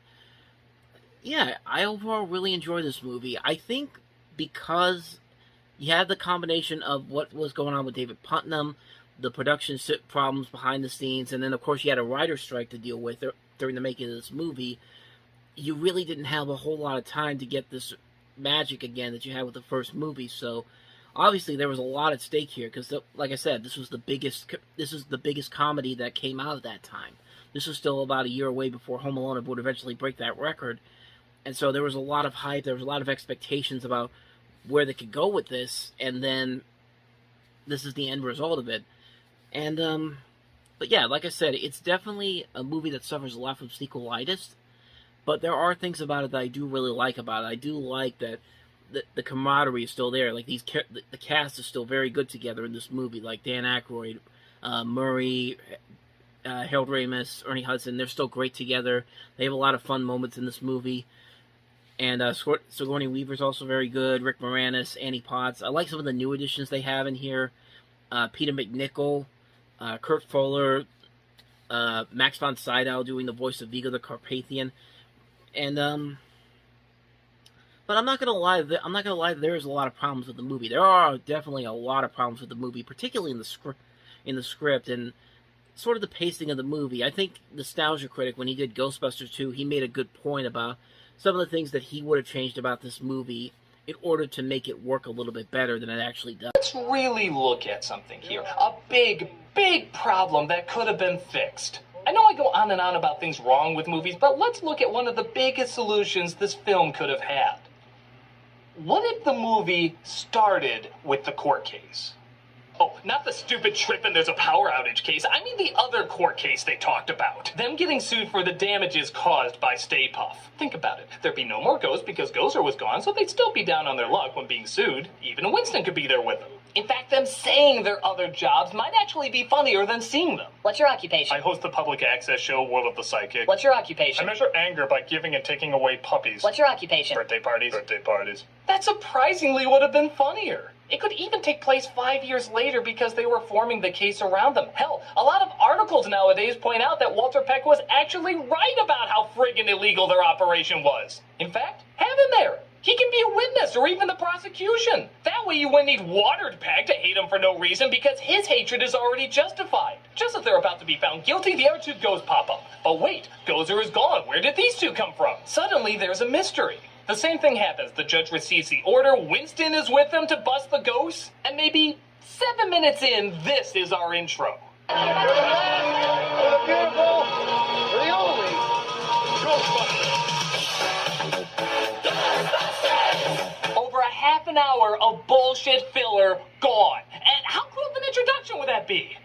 yeah, I overall really enjoy this movie. I think because you had the combination of what was going on with David Putnam, the production problems behind the scenes, and then of course you had a writer's strike to deal with. during the making of this movie, you really didn't have a whole lot of time to get this magic again that you had with the first movie. So obviously there was a lot at stake here, because like I said, this is the biggest comedy that came out at that time. This was still about a year away before Home Alone would eventually break that record. And so there was a lot of hype, there was a lot of expectations about where they could go with this, and then this is the end result of it. And, but yeah, like I said, it's definitely a movie that suffers a lot from sequelitis, but there are things about it that I do really like about it. I do like that the camaraderie is still there. Like, the cast is still very good together in this movie, like Dan Aykroyd, Murray, Harold Ramis, Ernie Hudson. They're still great together. They have a lot of fun moments in this movie. And Sigourney Weaver's also very good. Rick Moranis, Annie Potts. I like some of the new additions they have in here. Peter McNichol, Kurt Fuller, Max von Sydow doing the voice of Vigo the Carpathian. And but I'm not gonna lie. There's a lot of problems with the movie. There are definitely a lot of problems with the movie, particularly in the script and sort of the pacing of the movie. I think Nostalgia Critic, when he did Ghostbusters 2, he made a good point about some of the things that he would have changed about this movie in order to make it work a little bit better than it actually does. Let's really look at something here. A big, big problem that could have been fixed. I know I go on and on about things wrong with movies, but let's look at one of the biggest solutions this film could have had. What if the movie started with the court case? Oh, not the stupid trip and there's a power outage case. I mean the other court case they talked about. Them getting sued for the damages caused by Stay Puft. Think about it. There'd be no more Ghost because Gozer was gone, so they'd still be down on their luck when being sued. Even Winston could be there with them. In fact, them saying their other jobs might actually be funnier than seeing them. What's your occupation? I host the public access show World of the Psychic. What's your occupation? I measure anger by giving and taking away puppies. What's your occupation? Birthday parties. Birthday parties. That surprisingly would have been funnier. It could even take place 5 years later because they were forming the case around them. Hell, a lot of articles nowadays point out that Walter Peck was actually right about how friggin' illegal their operation was. In fact, have him there. He can be a witness or even the prosecution. That way you wouldn't need Watered Peck to hate him for no reason because his hatred is already justified. Just as they're about to be found guilty, the other two ghosts pop up. But wait, Gozer is gone. Where did these two come from? Suddenly there's a mystery. The same thing happens. The judge receives the order, Winston is with them to bust the ghosts, and maybe 7 minutes in, this is our intro. For the beautiful, for the only Ghostbusters. Over a half an hour of bullshit filler gone. And how cool of an introduction would that be?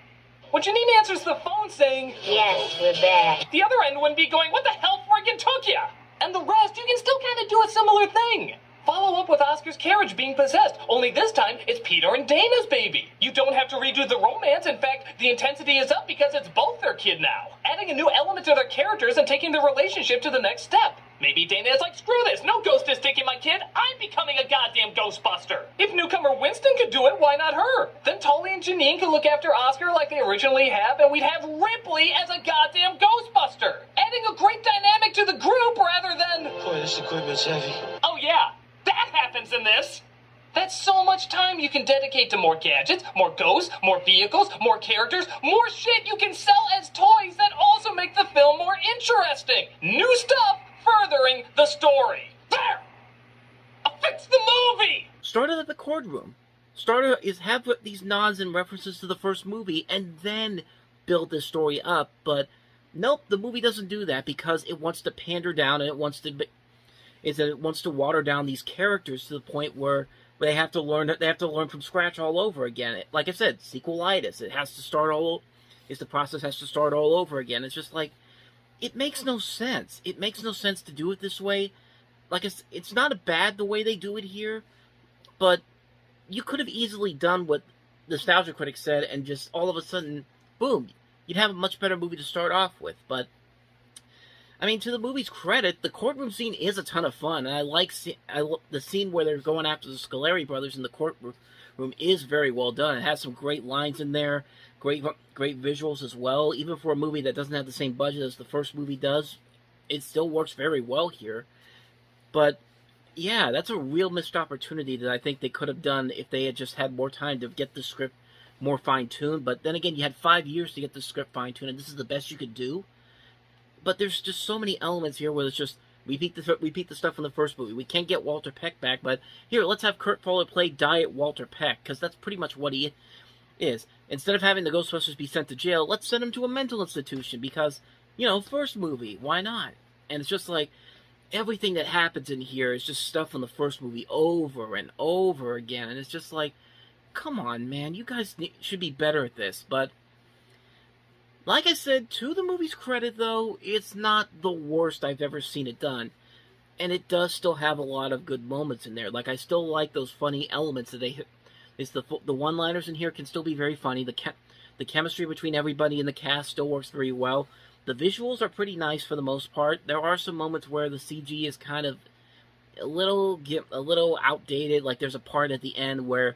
When Janine answers the phone saying, "Yes, we're back," the other end wouldn't be going, "What the hell friggin' took ya?" And the rest, you can still kind of do a similar thing. Follow up with Oscar's carriage being possessed, only this time it's Peter and Dana's baby. You don't have to redo the romance. In fact, the intensity is up because it's both their kid now. Adding a new element to their characters and taking the relationship to the next step. Maybe Dana is like, screw this, no ghost is taking my kid, I'm becoming a goddamn Ghostbuster. If newcomer Winston could do it, why not her? Then Tully and Janine could look after Oscar like they originally have, and we'd have Ripley as a goddamn Ghostbuster. Adding a great dynamic to the group rather than... Boy, this equipment's heavy. Oh yeah, that happens in this. That's so much time you can dedicate to more gadgets, more ghosts, more vehicles, more characters, more shit you can sell as toys that also make the film more interesting. New stuff furthering the story. There! Fix the movie! Started at the courtroom. Have these nods and references to the first movie and then build this story up, but nope, the movie doesn't do that because it wants to pander down and it wants to water down these characters to the point where they have to learn from scratch all over again. Like I said, sequelitis. The process has to start all over again. It's just like, it makes no sense. It makes no sense to do it this way. Like, it's not bad the way they do it here, but you could have easily done what Nostalgia Critic said and just all of a sudden, boom, you'd have a much better movie to start off with. But, I mean, to the movie's credit, the courtroom scene is a ton of fun. And I like the scene where they're going after the Scoleri brothers in the courtroom is very well done. It has some great lines in there, great visuals as well. Even for a movie that doesn't have the same budget as the first movie does, it still works very well here. But, yeah, that's a real missed opportunity that I think they could have done if they had just had more time to get the script more fine-tuned. But then again, you had 5 years to get the script fine-tuned, and this is the best you could do. but there's just so many elements here where it's just repeat the stuff from the first movie. We can't get Walter Peck back, but here, let's have Kurt Fuller play Diet Walter Peck, because that's pretty much what he is. Instead of having the Ghostbusters be sent to jail, let's send him to a mental institution, because, you know, first movie, why not? And it's just like, everything that happens in here is just stuff from the first movie over and over again, and it's just like, come on, man, you guys should be better at this. But like I said, to the movie's credit, though, it's not the worst I've ever seen it done. And it does still have a lot of good moments in there. Like, I still like those funny elements that they hit. The one-liners in here can still be very funny. The chemistry between everybody in the cast still works very well. The visuals are pretty nice for the most part. There are some moments where the CG is kind of a little outdated. Like, there's a part at the end where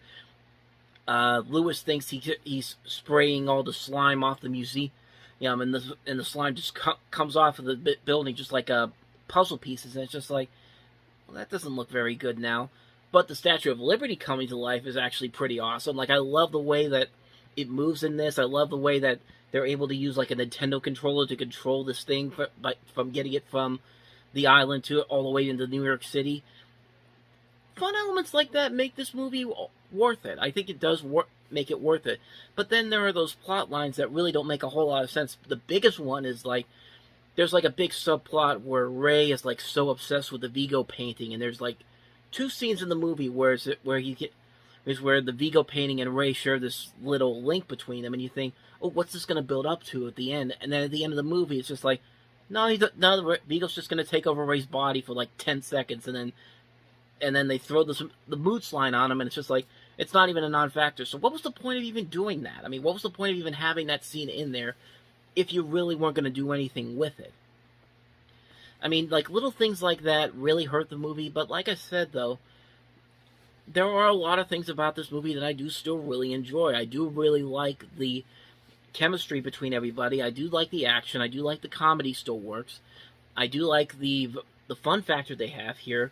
Lewis thinks he's spraying all the slime off the museum, and the slime just comes off of the building just like puzzle pieces, and it's just like, well, that doesn't look very good now. But the Statue of Liberty coming to life is actually pretty awesome. Like, I love the way that it moves in this. I love the way that they're able to use like a Nintendo controller to control this thing from getting it from the island to all the way into New York City. Fun elements like that make this movie worth it. I think it does make it worth it. But then there are those plot lines that really don't make a whole lot of sense. The biggest one is like, there's like a big subplot where Ray is like so obsessed with the Vigo painting, and there's like 2 scenes in the movie where the Vigo painting and Ray share this little link between them, and you think, oh, what's this going to build up to at the end? And then at the end of the movie, it's just like, no, Vigo's just going to take over Ray's body for like 10 seconds, and then they throw the mood slide on him, and it's just like, it's not even a non-factor. So what was the point of even doing that? I mean, what was the point of even having that scene in there if you really weren't going to do anything with it? I mean, like, little things like that really hurt the movie, but like I said, though, there are a lot of things about this movie that I do still really enjoy. I do really like the chemistry between everybody. I do like the action. I do like the comedy still works. I do like the fun factor they have here.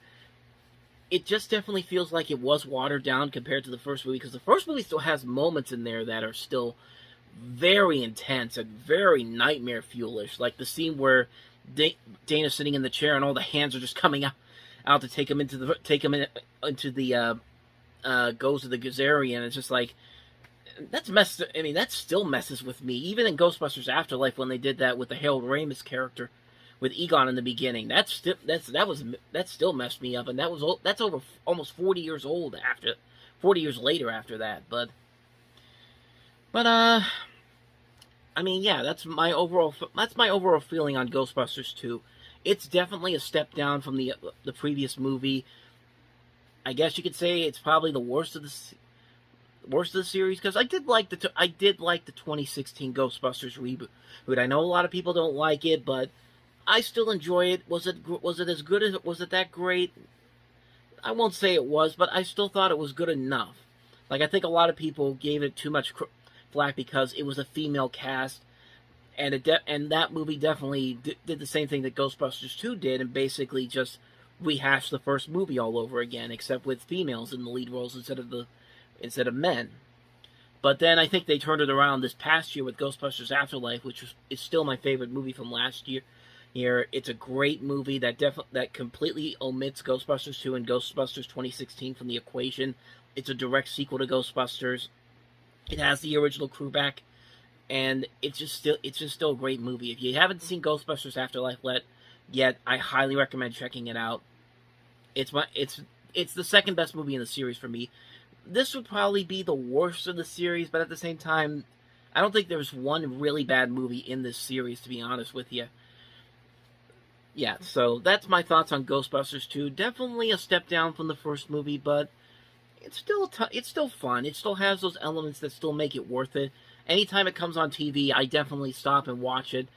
It just definitely feels like it was watered down compared to the first movie, because the first movie still has moments in there that are still very intense and very nightmare fuelish. Like the scene where Dana's sitting in the chair and all the hands are just coming out to take him into the goes to the Gazarian. It's just like, that's messed. I mean, that still messes with me. Even in Ghostbusters Afterlife, when they did that with the Harold Ramis character with Egon in the beginning, that still messed me up, and that's over almost 40 years old 40 years later after that. But I mean, yeah, that's my overall feeling on Ghostbusters 2. It's definitely a step down from the previous movie. I guess you could say it's probably the worst of the series, because I did like the 2016 Ghostbusters reboot. I know a lot of people don't like it, but I still enjoy it. Was it as good as was it that great? I won't say it was, but I still thought it was good enough. Like, I think a lot of people gave it too much flack because it was a female cast, and that movie definitely did the same thing that Ghostbusters 2 did, and basically just rehashed the first movie all over again, except with females in the lead roles instead of men. But then I think they turned it around this past year with Ghostbusters Afterlife, which is still my favorite movie from last year. It's a great movie that completely omits Ghostbusters 2 and Ghostbusters 2016 from the equation. It's a direct sequel to Ghostbusters. It has the original crew back, and it's just still a great movie. If you haven't seen Ghostbusters Afterlife yet, I highly recommend checking it out. It's the second best movie in the series for me. This would probably be the worst of the series, but at the same time, I don't think there's one really bad movie in this series, to be honest with you. Yeah, so that's my thoughts on Ghostbusters 2. Definitely a step down from the first movie, but it's still fun. It still has those elements that still make it worth it. Anytime it comes on TV, I definitely stop and watch it.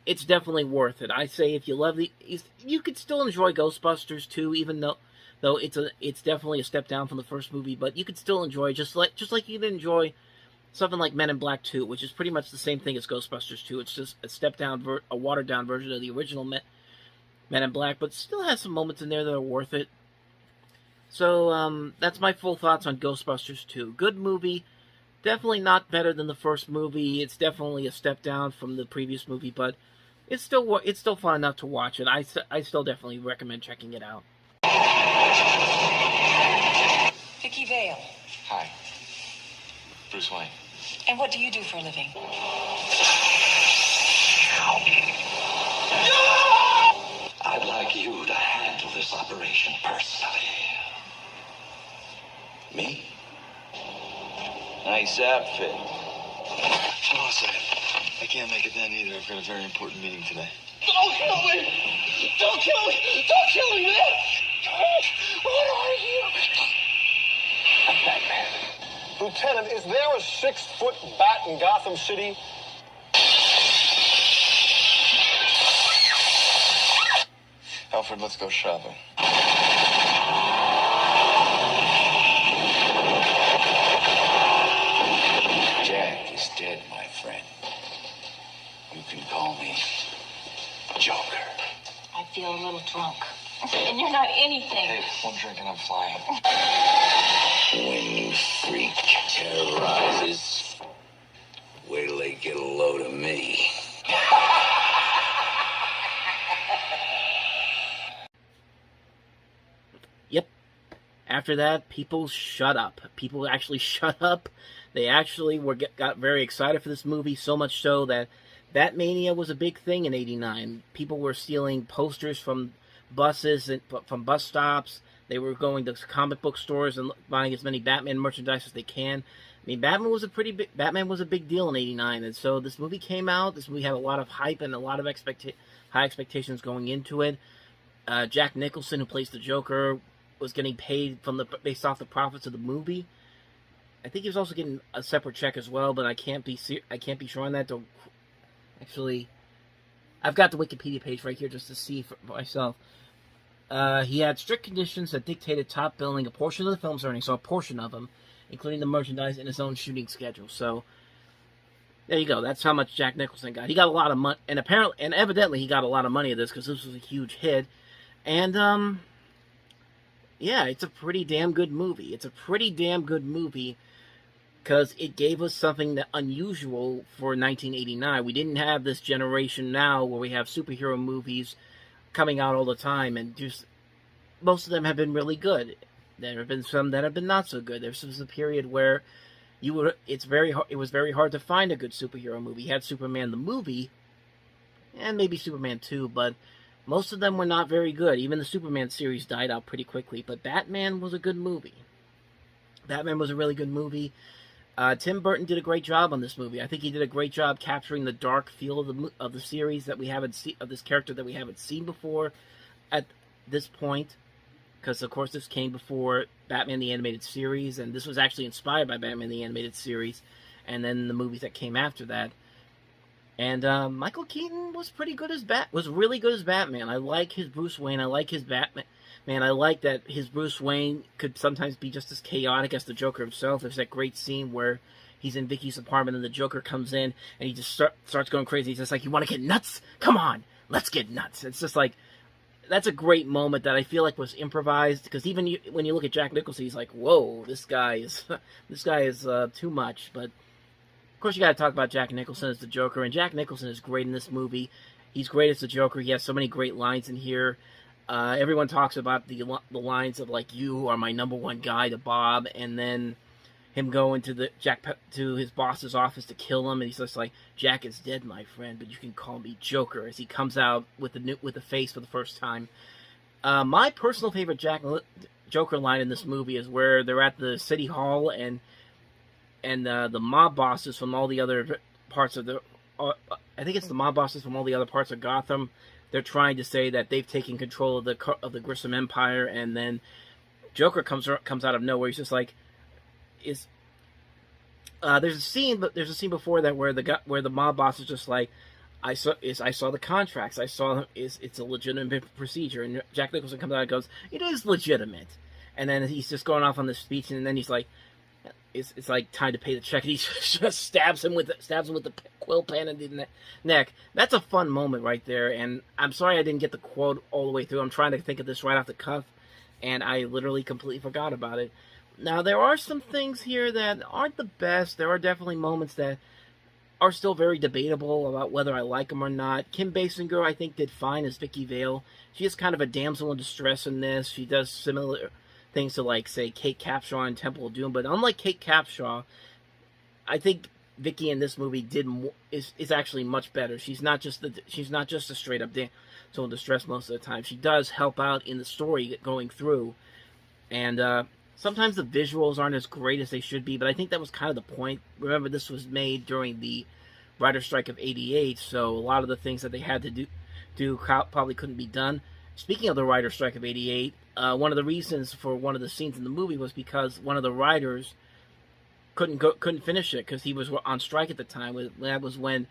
It's definitely worth it. I say if you love you could still enjoy Ghostbusters 2, even though it's definitely a step down from the first movie, but you could still enjoy just like you can enjoy something like Men in Black 2, which is pretty much the same thing as Ghostbusters 2. It's just a step down, a watered down version of the original Men in Black, but still has some moments in there that are worth it. So that's my full thoughts on Ghostbusters 2. Good movie. Definitely not better than the first movie. It's definitely a step down from the previous movie, but it's still fun enough to watch it. I still definitely recommend checking it out. Vicky Vale. Hi. Bruce Wayne. And what do you do for a living? I'd like you to handle this operation personally. Me? Nice outfit. Hold on a second. I can't make it then either. I've got a very important meeting today. Don't kill me! Don't kill me! Don't kill me, man! What are you? I'm Batman. Lieutenant, is there a 6-foot bat in Gotham City? Alfred, let's go shopping. Jack is dead, my friend. You can call me Joker. I feel a little drunk. And you're not anything. Hey, one drink and I'm flying. When you freak terrorizes, wait till they get a load of me. Yep. After that, people shut up. People actually shut up. They actually got very excited for this movie, so much so that Batmania was a big thing in '89. People were stealing posters from buses and from bus stops. They were going to comic book stores and buying as many Batman merchandise as they can. I mean, Batman was a big deal in '89, and so this movie came out. This movie had a lot of hype and a lot of high expectations going into it. Jack Nicholson, who plays the Joker, was getting paid based off the profits of the movie. I think he was also getting a separate check as well, but I can't be sure on that. Actually, I've got the Wikipedia page right here just to see for myself. He had strict conditions that dictated top billing a portion of the film's earnings, so a portion of them, including the merchandise and his own shooting schedule. So there you go. That's how much Jack Nicholson got. He got a lot of money, and evidently he got a lot of money of this because this was a huge hit. And yeah, it's a pretty damn good movie. It's a pretty damn good movie because it gave us something unusual for 1989. We didn't have this generation now where we have superhero movies coming out all the time, and just most of them have been really good. There have been some that have been not so good. There was a period where it was very hard to find a good superhero movie. You had Superman the movie, and maybe Superman 2, but most of them were not very good. Even the Superman series died out pretty quickly, but Batman was a good movie. Batman was a really good movie. Tim Burton did a great job on this movie. I think he did a great job capturing the dark feel of the series that we haven't seen, of this character that we haven't seen before at this point. Because, of course, this came before Batman the Animated Series, and this was actually inspired by Batman the Animated Series, and then the movies that came after that. And Michael Keaton was really good as Batman. I like his Bruce Wayne. I like his Batman. Man, I like that his Bruce Wayne could sometimes be just as chaotic as the Joker himself. There's that great scene where he's in Vicky's apartment and the Joker comes in and he just starts going crazy. He's just like, "You want to get nuts? Come on, let's get nuts." It's just like, that's a great moment that I feel like was improvised, because even when you look at Jack Nicholson, he's like, "Whoa, this guy is too much." But of course, you got to talk about Jack Nicholson as the Joker, and Jack Nicholson is great in this movie. He's great as the Joker. He has so many great lines in here. Everyone talks about the lines of, like, "You are my number one guy" to Bob, and then him going to his boss's office to kill him, and he's just like, "Jack is dead, my friend, but you can call me Joker," as he comes out with the face for the first time. My personal favorite Joker line in this movie is where they're at the city hall and the mob bosses from all the other parts of I think it's the mob bosses from all the other parts of Gotham. They're trying to say that they've taken control of the Grissom Empire, and then Joker comes out of nowhere. He's just like, there's a scene before that where the mob boss is just like, I saw the contracts. It's a legitimate procedure, and Jack Nicholson comes out and goes, "It is legitimate," and then he's just going off on this speech, and then he's like, It's like time to pay the check, and he just stabs him with the quill pen in the neck. That's a fun moment right there, and I'm sorry I didn't get the quote all the way through. I'm trying to think of this right off the cuff, and I literally completely forgot about it. Now, there are some things here that aren't the best. There are definitely moments that are still very debatable about whether I like them or not. Kim Basinger, I think, did fine as Vicky Vale. She is kind of a damsel in distress in this. She does similar things to, like, say, Kate Capshaw in Temple of Doom. But unlike Kate Capshaw, I think Vicky in this movie is actually much better. She's not just a straight up damsel in distress most of the time. She does help out in the story going through, and sometimes the visuals aren't as great as they should be. But I think that was kind of the point. Remember, this was made during the writer's strike of '88, so a lot of the things that they had to do probably couldn't be done. Speaking of the writer's strike of '88, one of the reasons for one of the scenes in the movie was because one of the writers couldn't finish it because he was on strike at the time. That was when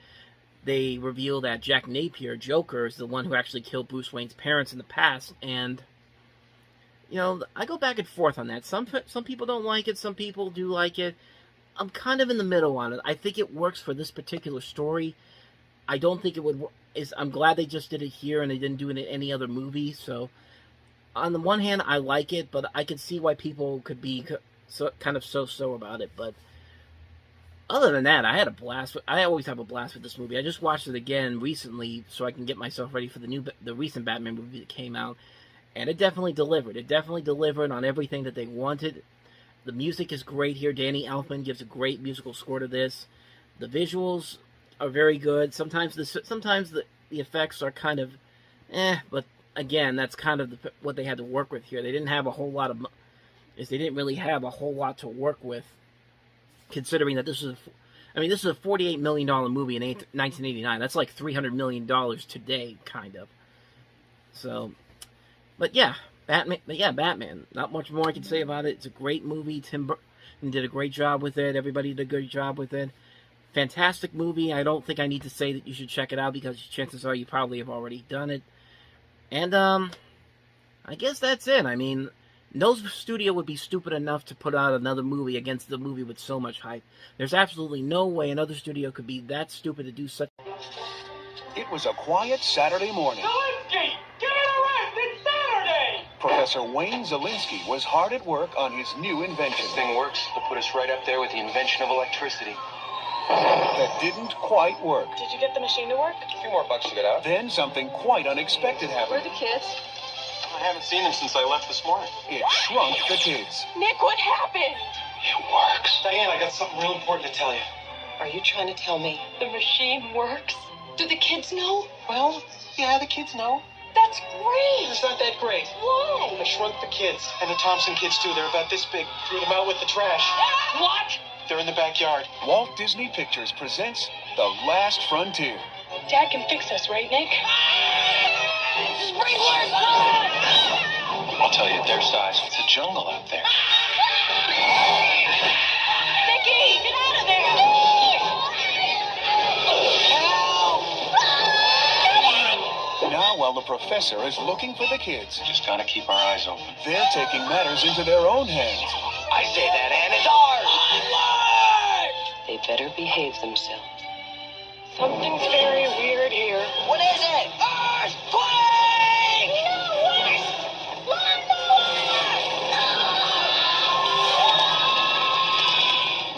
they revealed that Jack Napier, Joker, is the one who actually killed Bruce Wayne's parents in the past. And you know, I go back and forth on that. Some people don't like it. Some people do like it. I'm kind of in the middle on it. I think it works for this particular story. I don't think it would. I'm glad they just did it here and they didn't do it in any other movie. So, on the one hand, I like it, but I can see why people could be kind of so about it. But other than that, I had a blast. I always have a blast with this movie. I just watched it again recently so I can get myself ready for the recent Batman movie that came out, and it definitely delivered. It definitely delivered on everything that they wanted. The music is great here. Danny Elfman gives a great musical score to this. The visuals are very good. Sometimes the effects are kind of but again, that's kind of what they had to work with here. They didn't have a whole lot of. They didn't really have a whole lot to work with, considering that this is a $48 million movie in 1989. That's like $300 million today, kind of. So, but yeah, Batman. Not much more I can say about it. It's a great movie. Tim Burton did a great job with it. Everybody did a good job with it. Fantastic movie. I don't think I need to say that you should check it out because chances are you probably have already done it. And I guess that's it. I mean, no studio would be stupid enough to put out another movie against the movie with so much hype. There's absolutely no way another studio could be that stupid to do such. It was a quiet Saturday morning. Lionsgate! Get an arrest! It's Saturday! Professor Wayne Zelinsky was hard at work on his new invention. This thing works. It'll put us right up there with the invention of electricity. That didn't quite work. Did you get the machine to work? A few more bucks to get out. Then something quite unexpected Where are happened. the kids? I haven't seen them since I left this morning. It shrunk the kids. Nick, what happened? It works. Diane, I got something real important to tell you. Are you trying to tell me the machine works? Do the kids know? Well, yeah, the kids know. That's great. It's not that great. Why? I shrunk the kids. And the Thompson kids, too. They're about this big. Threw them out with the trash. What? They're in the backyard. Walt Disney Pictures presents The Last Frontier. Dad can fix us, right, Nick? Sprinklers! I'll tell you, their size. It's a jungle out there. Nicky, get out of there! Help! Now, while the professor is looking for the kids, Just gotta keep our eyes open. they're taking matters into their own hands. I say that hand is ours. They better behave themselves. Something's very weird here. What is it? Earthquake!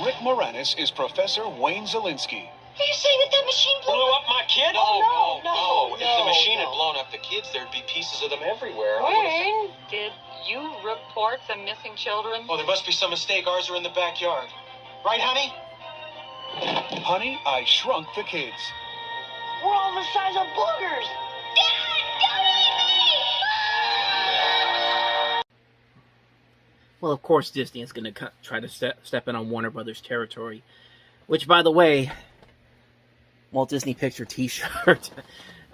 Rick Moranis is Professor Wayne Zelinsky. Are you saying that machine Blew up my kid? No. If the machine had blown up the kids, there'd be pieces of them everywhere. Wayne, did you report the missing children? Oh, there must be some mistake. Ours are in the backyard. Right, honey? Honey, I Shrunk the Kids. We're all the size of boogers. Well, of course, Disney is going to try to step in on Warner Brothers territory, which, by the way, Walt Disney Picture T-shirt.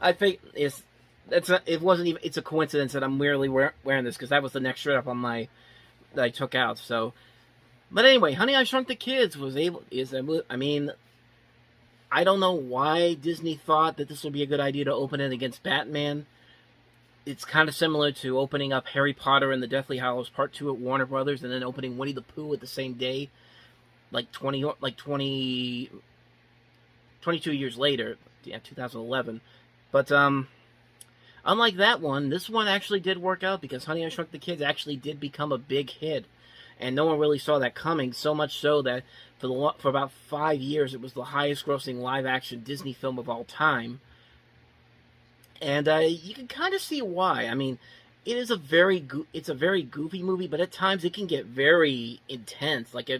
I think it's a coincidence that I'm merely wearing this because that was the next shirt up on that I took out. So, but anyway, Honey, I Shrunk the Kids I don't know why Disney thought that this would be a good idea to open it against Batman. It's kind of similar to opening up Harry Potter and the Deathly Hallows Part 2 at Warner Brothers and then opening Winnie the Pooh at the same day, 22 years later, 2011. But unlike that one, this one actually did work out because Honey, I Shrunk the Kids actually did become a big hit. and no one really saw that coming, so much so that for about 5 years it was the highest-grossing live-action Disney film of all time. And you can kind of see why. I mean, it's a very goofy movie, but at times it can get very intense, like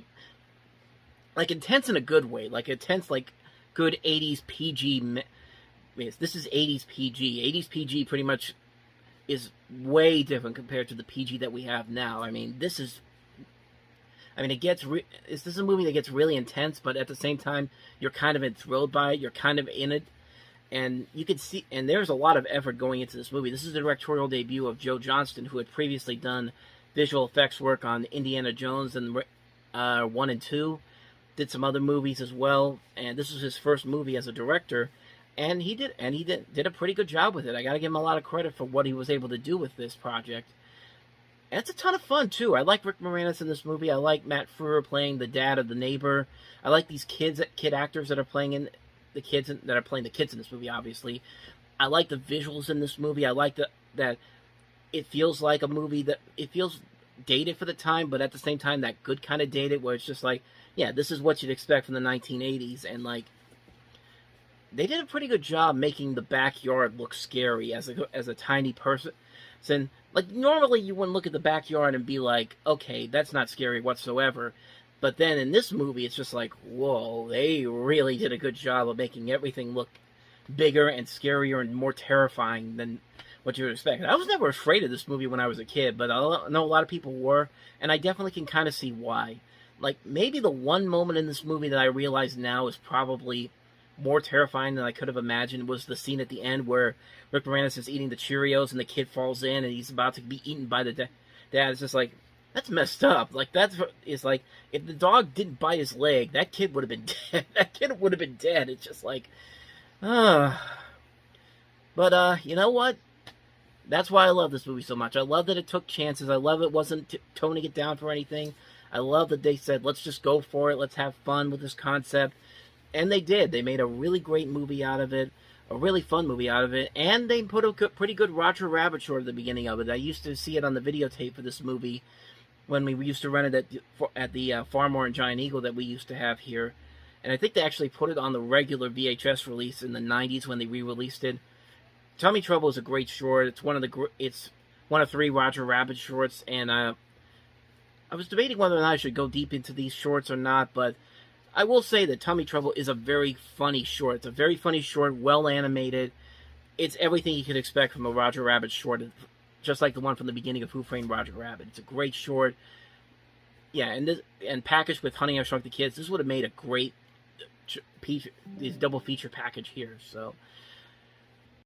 intense in a good way, like intense, like good 80s PG. Yes, this is 80s PG. 80s PG pretty much is way different compared to the PG that we have now. I mean, this is a movie that gets really intense, but at the same time, you're kind of enthralled by it. You're kind of in it. And you can see, and there's a lot of effort going into this movie. This is the directorial debut of Joe Johnston, who had previously done visual effects work on Indiana Jones and 1 and 2. Did some other movies as well, and this was his first movie as a director. And he did a pretty good job with it. I gotta give him a lot of credit for what he was able to do with this project. And it's a ton of fun, too. I like Rick Moranis in this movie. I like Matt Frewer playing the dad of the neighbor. I like these kid actors that are playing the kids in this movie, obviously. I like the visuals in this movie. I like that it feels like a movie that it feels dated for the time, but at the same time, that good kind of dated, where it's just like, yeah, this is what you'd expect from the 1980s, and like, they did a pretty good job making the backyard look scary as a tiny person. Like, normally you wouldn't look at the backyard and be like, okay, that's not scary whatsoever. But then in this movie, it's just like, whoa, they really did a good job of making everything look bigger and scarier and more terrifying than what you would expect. I was never afraid of this movie when I was a kid, but I know a lot of people were, and I definitely can kind of see why. Like, maybe the one moment in this movie that I realize now is probably more terrifying than I could have imagined was the scene at the end where Rick Moranis is eating the Cheerios and the kid falls in and he's about to be eaten by the dad. It's just like, that's messed up. Like, it's like, if the dog didn't bite his leg, that kid would have been dead. That kid would have been dead. It's just like, But, you know what? That's why I love this movie so much. I love that it took chances. I love it wasn't toning it down for anything. I love that they said, let's just go for it. Let's have fun with this concept. And they did. They made a really great movie out of it. A really fun movie out of it. And they put a pretty good Roger Rabbit short at the beginning of it. I used to see it on the videotape for this movie when we used to rent it at the Farmore and Giant Eagle that we used to have here. And I think they actually put it on the regular VHS release in the 90s when they re-released it. Tummy Trouble is a great short. It's one of 3 Roger Rabbit shorts. And I was debating whether or not I should go deep into these shorts or not, but I will say that Tummy Trouble is a very funny short. It's a very funny short, well animated. It's everything you could expect from a Roger Rabbit short, just like the one from the beginning of Who Framed Roger Rabbit. It's a great short. Yeah, and packaged with Honey, I Shrunk the Kids, this would have made a great double feature package here. So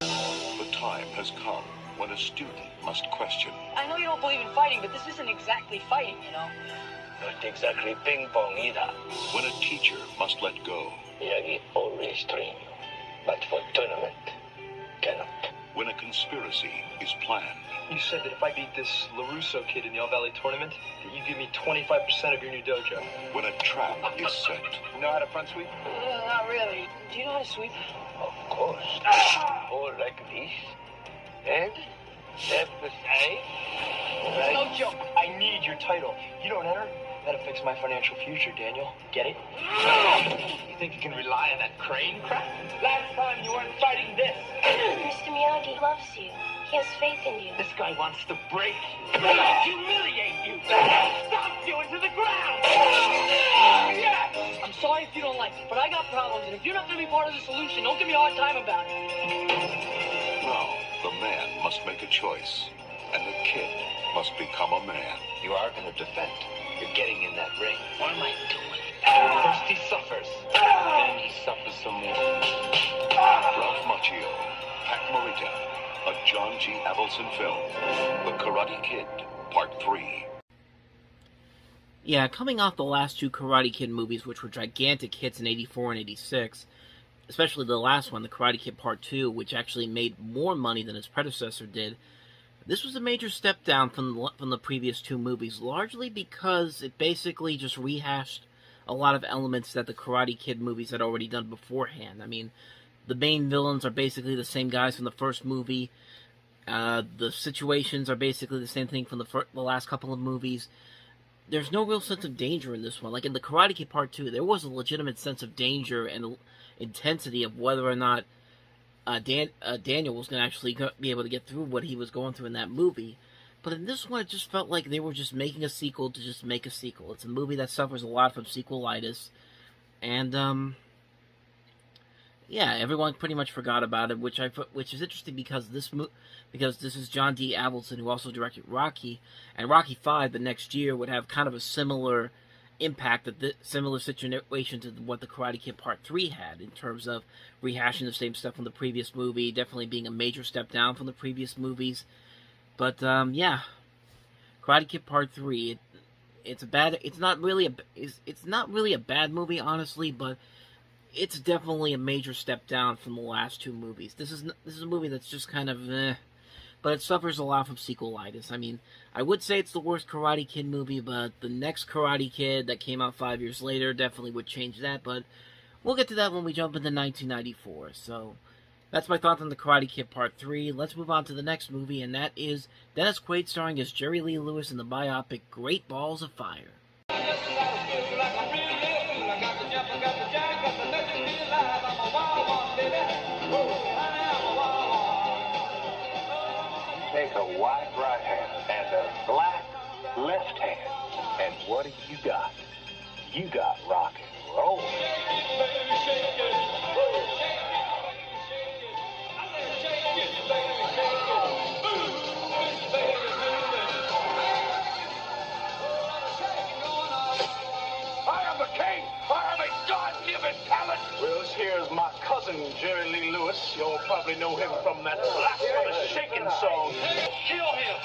the time has come when a student must question. I know you don't believe in fighting, but this isn't exactly fighting, you know? Not exactly ping pong either. When a teacher must let go. Miyagi always train, but for tournament, cannot. When a conspiracy is planned. You said that if I beat this LaRusso kid in the All Valley tournament, that you give me 25% of your new dojo. When a trap is set. You know how to front sweep? Not really. Do you know how to sweep? Of course. Or like this. And left the side. Right. No joke. I need your title. You don't enter, that affects my financial future, Daniel. Get it? You think you can rely on that crane crap? Last time you weren't fighting this. Mr. Miyagi loves you. He has faith in you. This guy wants to break you. Humiliate you. Stomp you into the ground. I'm sorry if you don't like it, but I got problems, and if you're not going to be part of the solution, don't give me a hard time about it. Now, the man must make a choice, and the kid must become a man. You are going to defend. You're getting in that ring. What am I doing? First he suffers, then he suffers some more. Ralph Macchio, Pat Morita, a John G. Avildsen film, The Karate Kid, Part 3. Yeah, coming off the last 2 Karate Kid movies, which were gigantic hits in 84 and 86, especially the last one, The Karate Kid Part 2, which actually made more money than its predecessor did, this was a major step down from the previous 2 movies, largely because it basically just rehashed a lot of elements that the Karate Kid movies had already done beforehand. I mean, the main villains are basically the same guys from the first movie. The situations are basically the same thing from the last couple of movies. there's no real sense of danger in this one. Like in the Karate Kid Part 2, there was a legitimate sense of danger and intensity of whether or not Daniel was going to actually be able to get through what he was going through in that movie. But in this one, it just felt like they were just making a sequel to just make a sequel. It's a movie that suffers a lot from sequelitis. And, yeah, everyone pretty much forgot about it, which is interesting because this is John D. Avildsen, who also directed Rocky, and Rocky 5 the next year would have kind of a similar impact, similar situation to what the Karate Kid Part 3 had, in terms of rehashing the same stuff from the previous movie, definitely being a major step down from the previous movies. But, yeah, Karate Kid Part 3, it's not really a bad movie, honestly, but it's definitely a major step down from the last two movies. This is a movie that's just kind of but it suffers a lot from sequelitis. I mean, I would say it's the worst Karate Kid movie, but the next Karate Kid that came out 5 years later definitely would change that, but we'll get to that when we jump into 1994. So, that's my thoughts on the Karate Kid Part 3. Let's move on to the next movie, and that is Dennis Quaid starring as Jerry Lee Lewis in the biopic Great Balls of Fire. Take a white right hand and a black left hand, and what do you got? You got rock and roll. I am the king. I am a God-given talent. Well, this here is my cousin, Jerry Lee Lewis. You'll probably know him from that Black Brother Shakin' song. Kill him.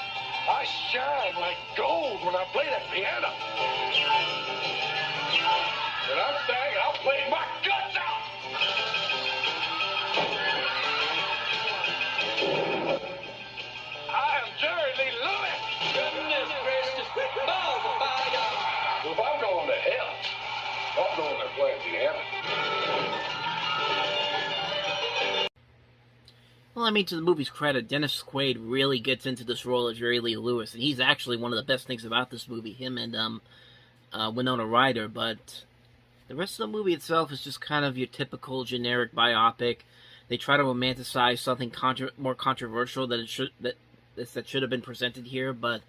I shine like gold when I play that piano. And I'm saying I'll play my guts out. I am Jerry Lee Lewis. Goodness gracious, balls of fire. Well, if I'm going to hell, I'm going to play piano. Well, I mean, to the movie's credit, Dennis Quaid really gets into this role of Jerry Lee Lewis, and he's actually one of the best things about this movie, him and Winona Ryder, but the rest of the movie itself is just kind of your typical generic biopic. They try to romanticize something more controversial that should have been presented here, but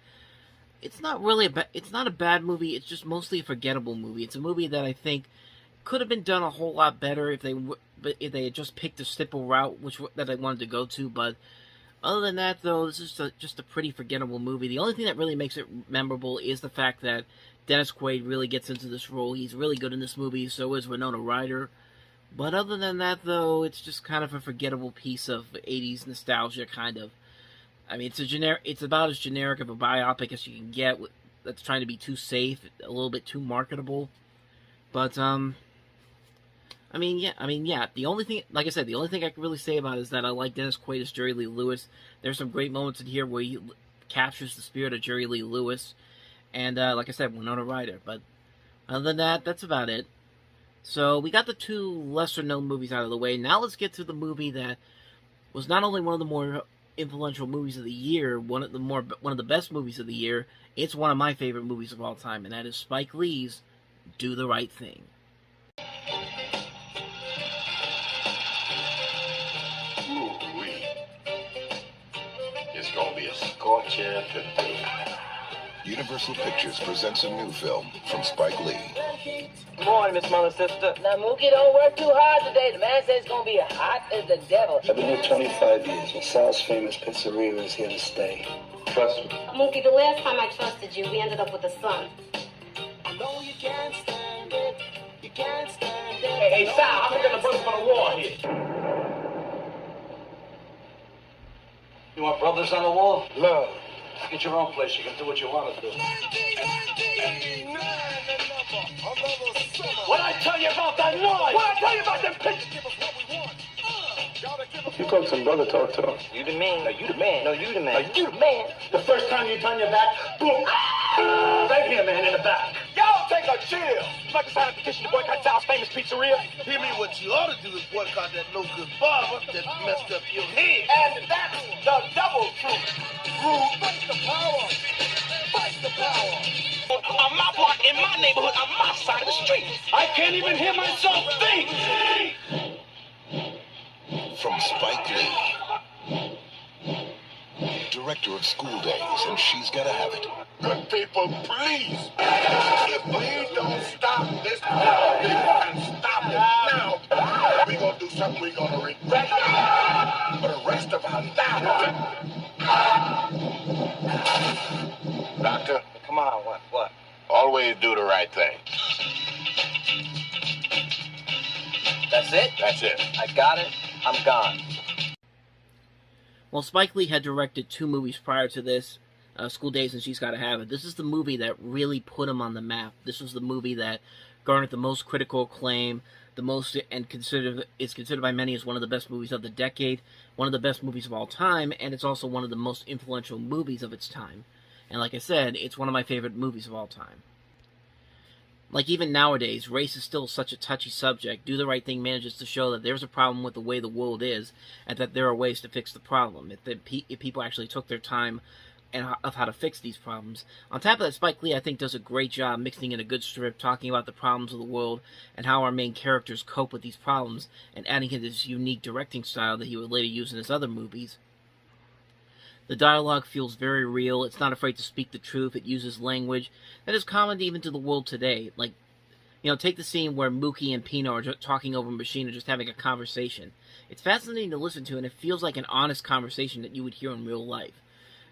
it's not really it's not a bad movie. It's just mostly a forgettable movie. It's a movie that I think could have been done a whole lot better if they had just picked a simple route that they wanted to go to. But other than that, though, this is just a pretty forgettable movie. The only thing that really makes it memorable is the fact that Dennis Quaid really gets into this role. He's really good in this movie. So is Winona Ryder. But other than that, though, it's just kind of a forgettable piece of 80s nostalgia, kind of. I mean, it's about as generic of a biopic as you can get. That's trying to be too safe, a little bit too marketable. But I mean, yeah. The only thing, like I said, the only thing I can really say about it is that I like Dennis Quaid as Jerry Lee Lewis. There's some great moments in here where he captures the spirit of Jerry Lee Lewis, and like I said, Winona Ryder. But other than that, that's about it. So we got the two lesser-known movies out of the way. Now let's get to the movie that was not only one of the more influential movies of the year, one of the best movies of the year. It's one of my favorite movies of all time, and that is Spike Lee's Do the Right Thing. Ooh-wee. It's gonna be a scorcher today. Universal Pictures presents a new film from Spike Lee. Good morning, Miss Mother Sister. Now, Mookie, don't work too hard today. The man says it's going to be hot as the devil. I've been here 25 years. LaSalle's famous pizzeria is here to stay. Trust me. Mookie, the last time I trusted you, we ended up with a son. I know you can't stand it. You can't stand it. Hey, Sal, I'm looking to brothers on the wall here. You want brothers on the wall? Love. Get your own place. You can do what you want to do. What I tell you about that noise? What I tell you about them pictures? You talk some brother talk to him. You the man. No, you the man. No, you the man. No, you the man. The first time you turn your back, boom. Right here, man, in the back. Y'all take a chill. You like to sign a petition to boycott Sal's famous pizzeria? Hear me, what you ought to do is boycott that no-good barber that messed up your head. And that's the double truth. Fight the power. Fight the power. I'm out neighborhood, on my side of the street. I can't even hear myself think. From Spike Lee, director of School Days, and She's Gotta Have It. Good people, please. If we don't stop this, and stop it now, we're going to do something we're going to regret for the rest of our lives. Doctor? Come on, what? Always do the right thing. That's it? That's it. I got it. I'm gone. Well, Spike Lee had directed 2 movies prior to this, School Days and She's Gotta Have It. This is the movie that really put him on the map. This was the movie that garnered the most critical acclaim, the most, and is considered by many as one of the best movies of the decade, one of the best movies of all time, and it's also one of the most influential movies of its time. And like I said, it's one of my favorite movies of all time. Like, even nowadays, race is still such a touchy subject. Do the Right Thing manages to show that there's a problem with the way the world is, and that there are ways to fix the problem, if people actually took their time of how to fix these problems. On top of that, Spike Lee, I think, does a great job mixing in a good strip, talking about the problems of the world, and how our main characters cope with these problems, and adding in this unique directing style that he would later use in his other movies. The dialogue feels very real. It's not afraid to speak the truth. It uses language that is common even to the world today. Like, take the scene where Mookie and Pino are just talking over a machine or just having a conversation. It's fascinating to listen to, and it feels like an honest conversation that you would hear in real life.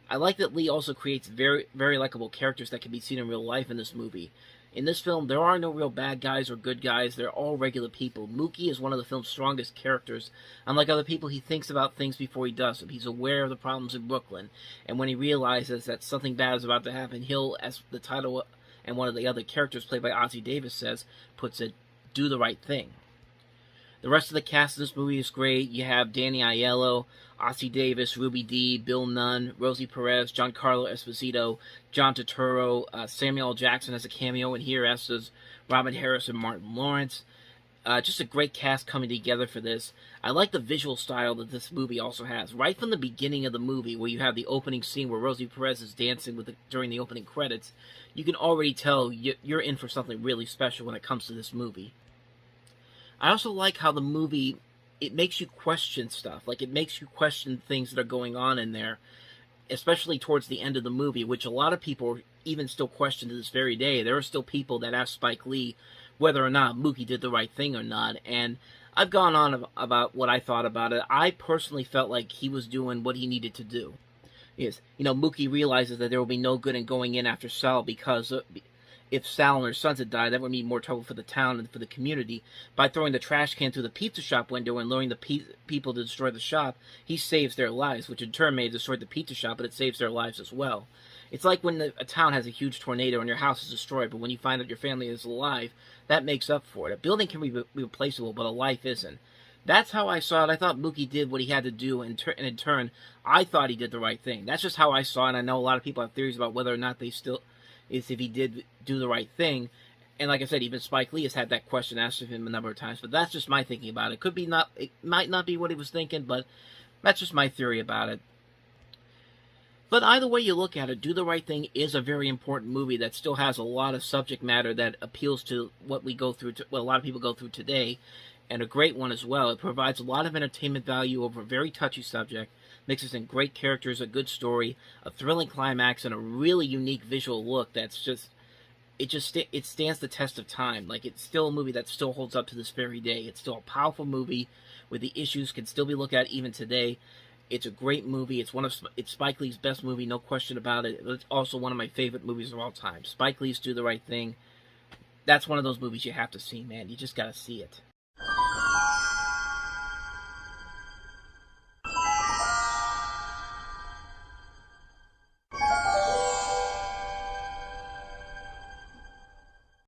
I like that Lee also creates very, very likable characters that can be seen in real life in this movie. In this film, there are no real bad guys or good guys. They're all regular people. Mookie is one of the film's strongest characters. Unlike other people, he thinks about things before he does them. He's aware of the problems in Brooklyn. And when he realizes that something bad is about to happen, he'll, as the title and one of the other characters played by Ossie Davis puts it, do the right thing. The rest of the cast in this movie is great. You have Danny Aiello, Ossie Davis, Ruby Dee, Bill Nunn, Rosie Perez, Giancarlo Esposito, John Turturro, Samuel L. Jackson has a cameo in here, as does Robin Harris and Martin Lawrence. Just a great cast coming together for this. I like the visual style that this movie also has. Right from the beginning of the movie, where you have the opening scene where Rosie Perez is dancing during the opening credits, you can already tell you're in for something really special when it comes to this movie. I also like how the movie, it makes you question stuff. Like, it makes you question things that are going on in there, especially towards the end of the movie, which a lot of people even still question to this very day. There are still people that ask Spike Lee whether or not Mookie did the right thing or not, and I've gone on about what I thought about it. I personally felt like he was doing what he needed to do. Yes, Mookie realizes that there will be no good in going in after Sal, because if Sal and her sons had died, that would mean more trouble for the town and for the community. By throwing the trash can through the pizza shop window and luring the people to destroy the shop, he saves their lives, which in turn may have destroyed the pizza shop, but it saves their lives as well. It's like when a town has a huge tornado and your house is destroyed, but when you find out your family is alive, that makes up for it. A building can be replaceable, but a life isn't. That's how I saw it. I thought Mookie did what he had to do, and in turn, I thought he did the right thing. That's just how I saw it, and I know a lot of people have theories about whether or not they still is if he did do the right thing. And like I said, even Spike Lee has had that question asked of him a number of times, but that's just my thinking about it. It might not be what he was thinking, but that's just my theory about it. But either way you look at it, Do the Right Thing is a very important movie that still has a lot of subject matter that appeals to what we go through, what a lot of people go through today, and a great one as well. It provides a lot of entertainment value over a very touchy subject, mixes in great characters, a good story, a thrilling climax, and a really unique visual look that's just, it stands the test of time. Like, it's still a movie that still holds up to this very day. It's still a powerful movie where the issues can still be looked at even today. It's a great movie. It's Spike Lee's best movie, no question about it. It's also one of my favorite movies of all time. Spike Lee's Do the Right Thing. That's one of those movies you have to see, man. You just gotta see it.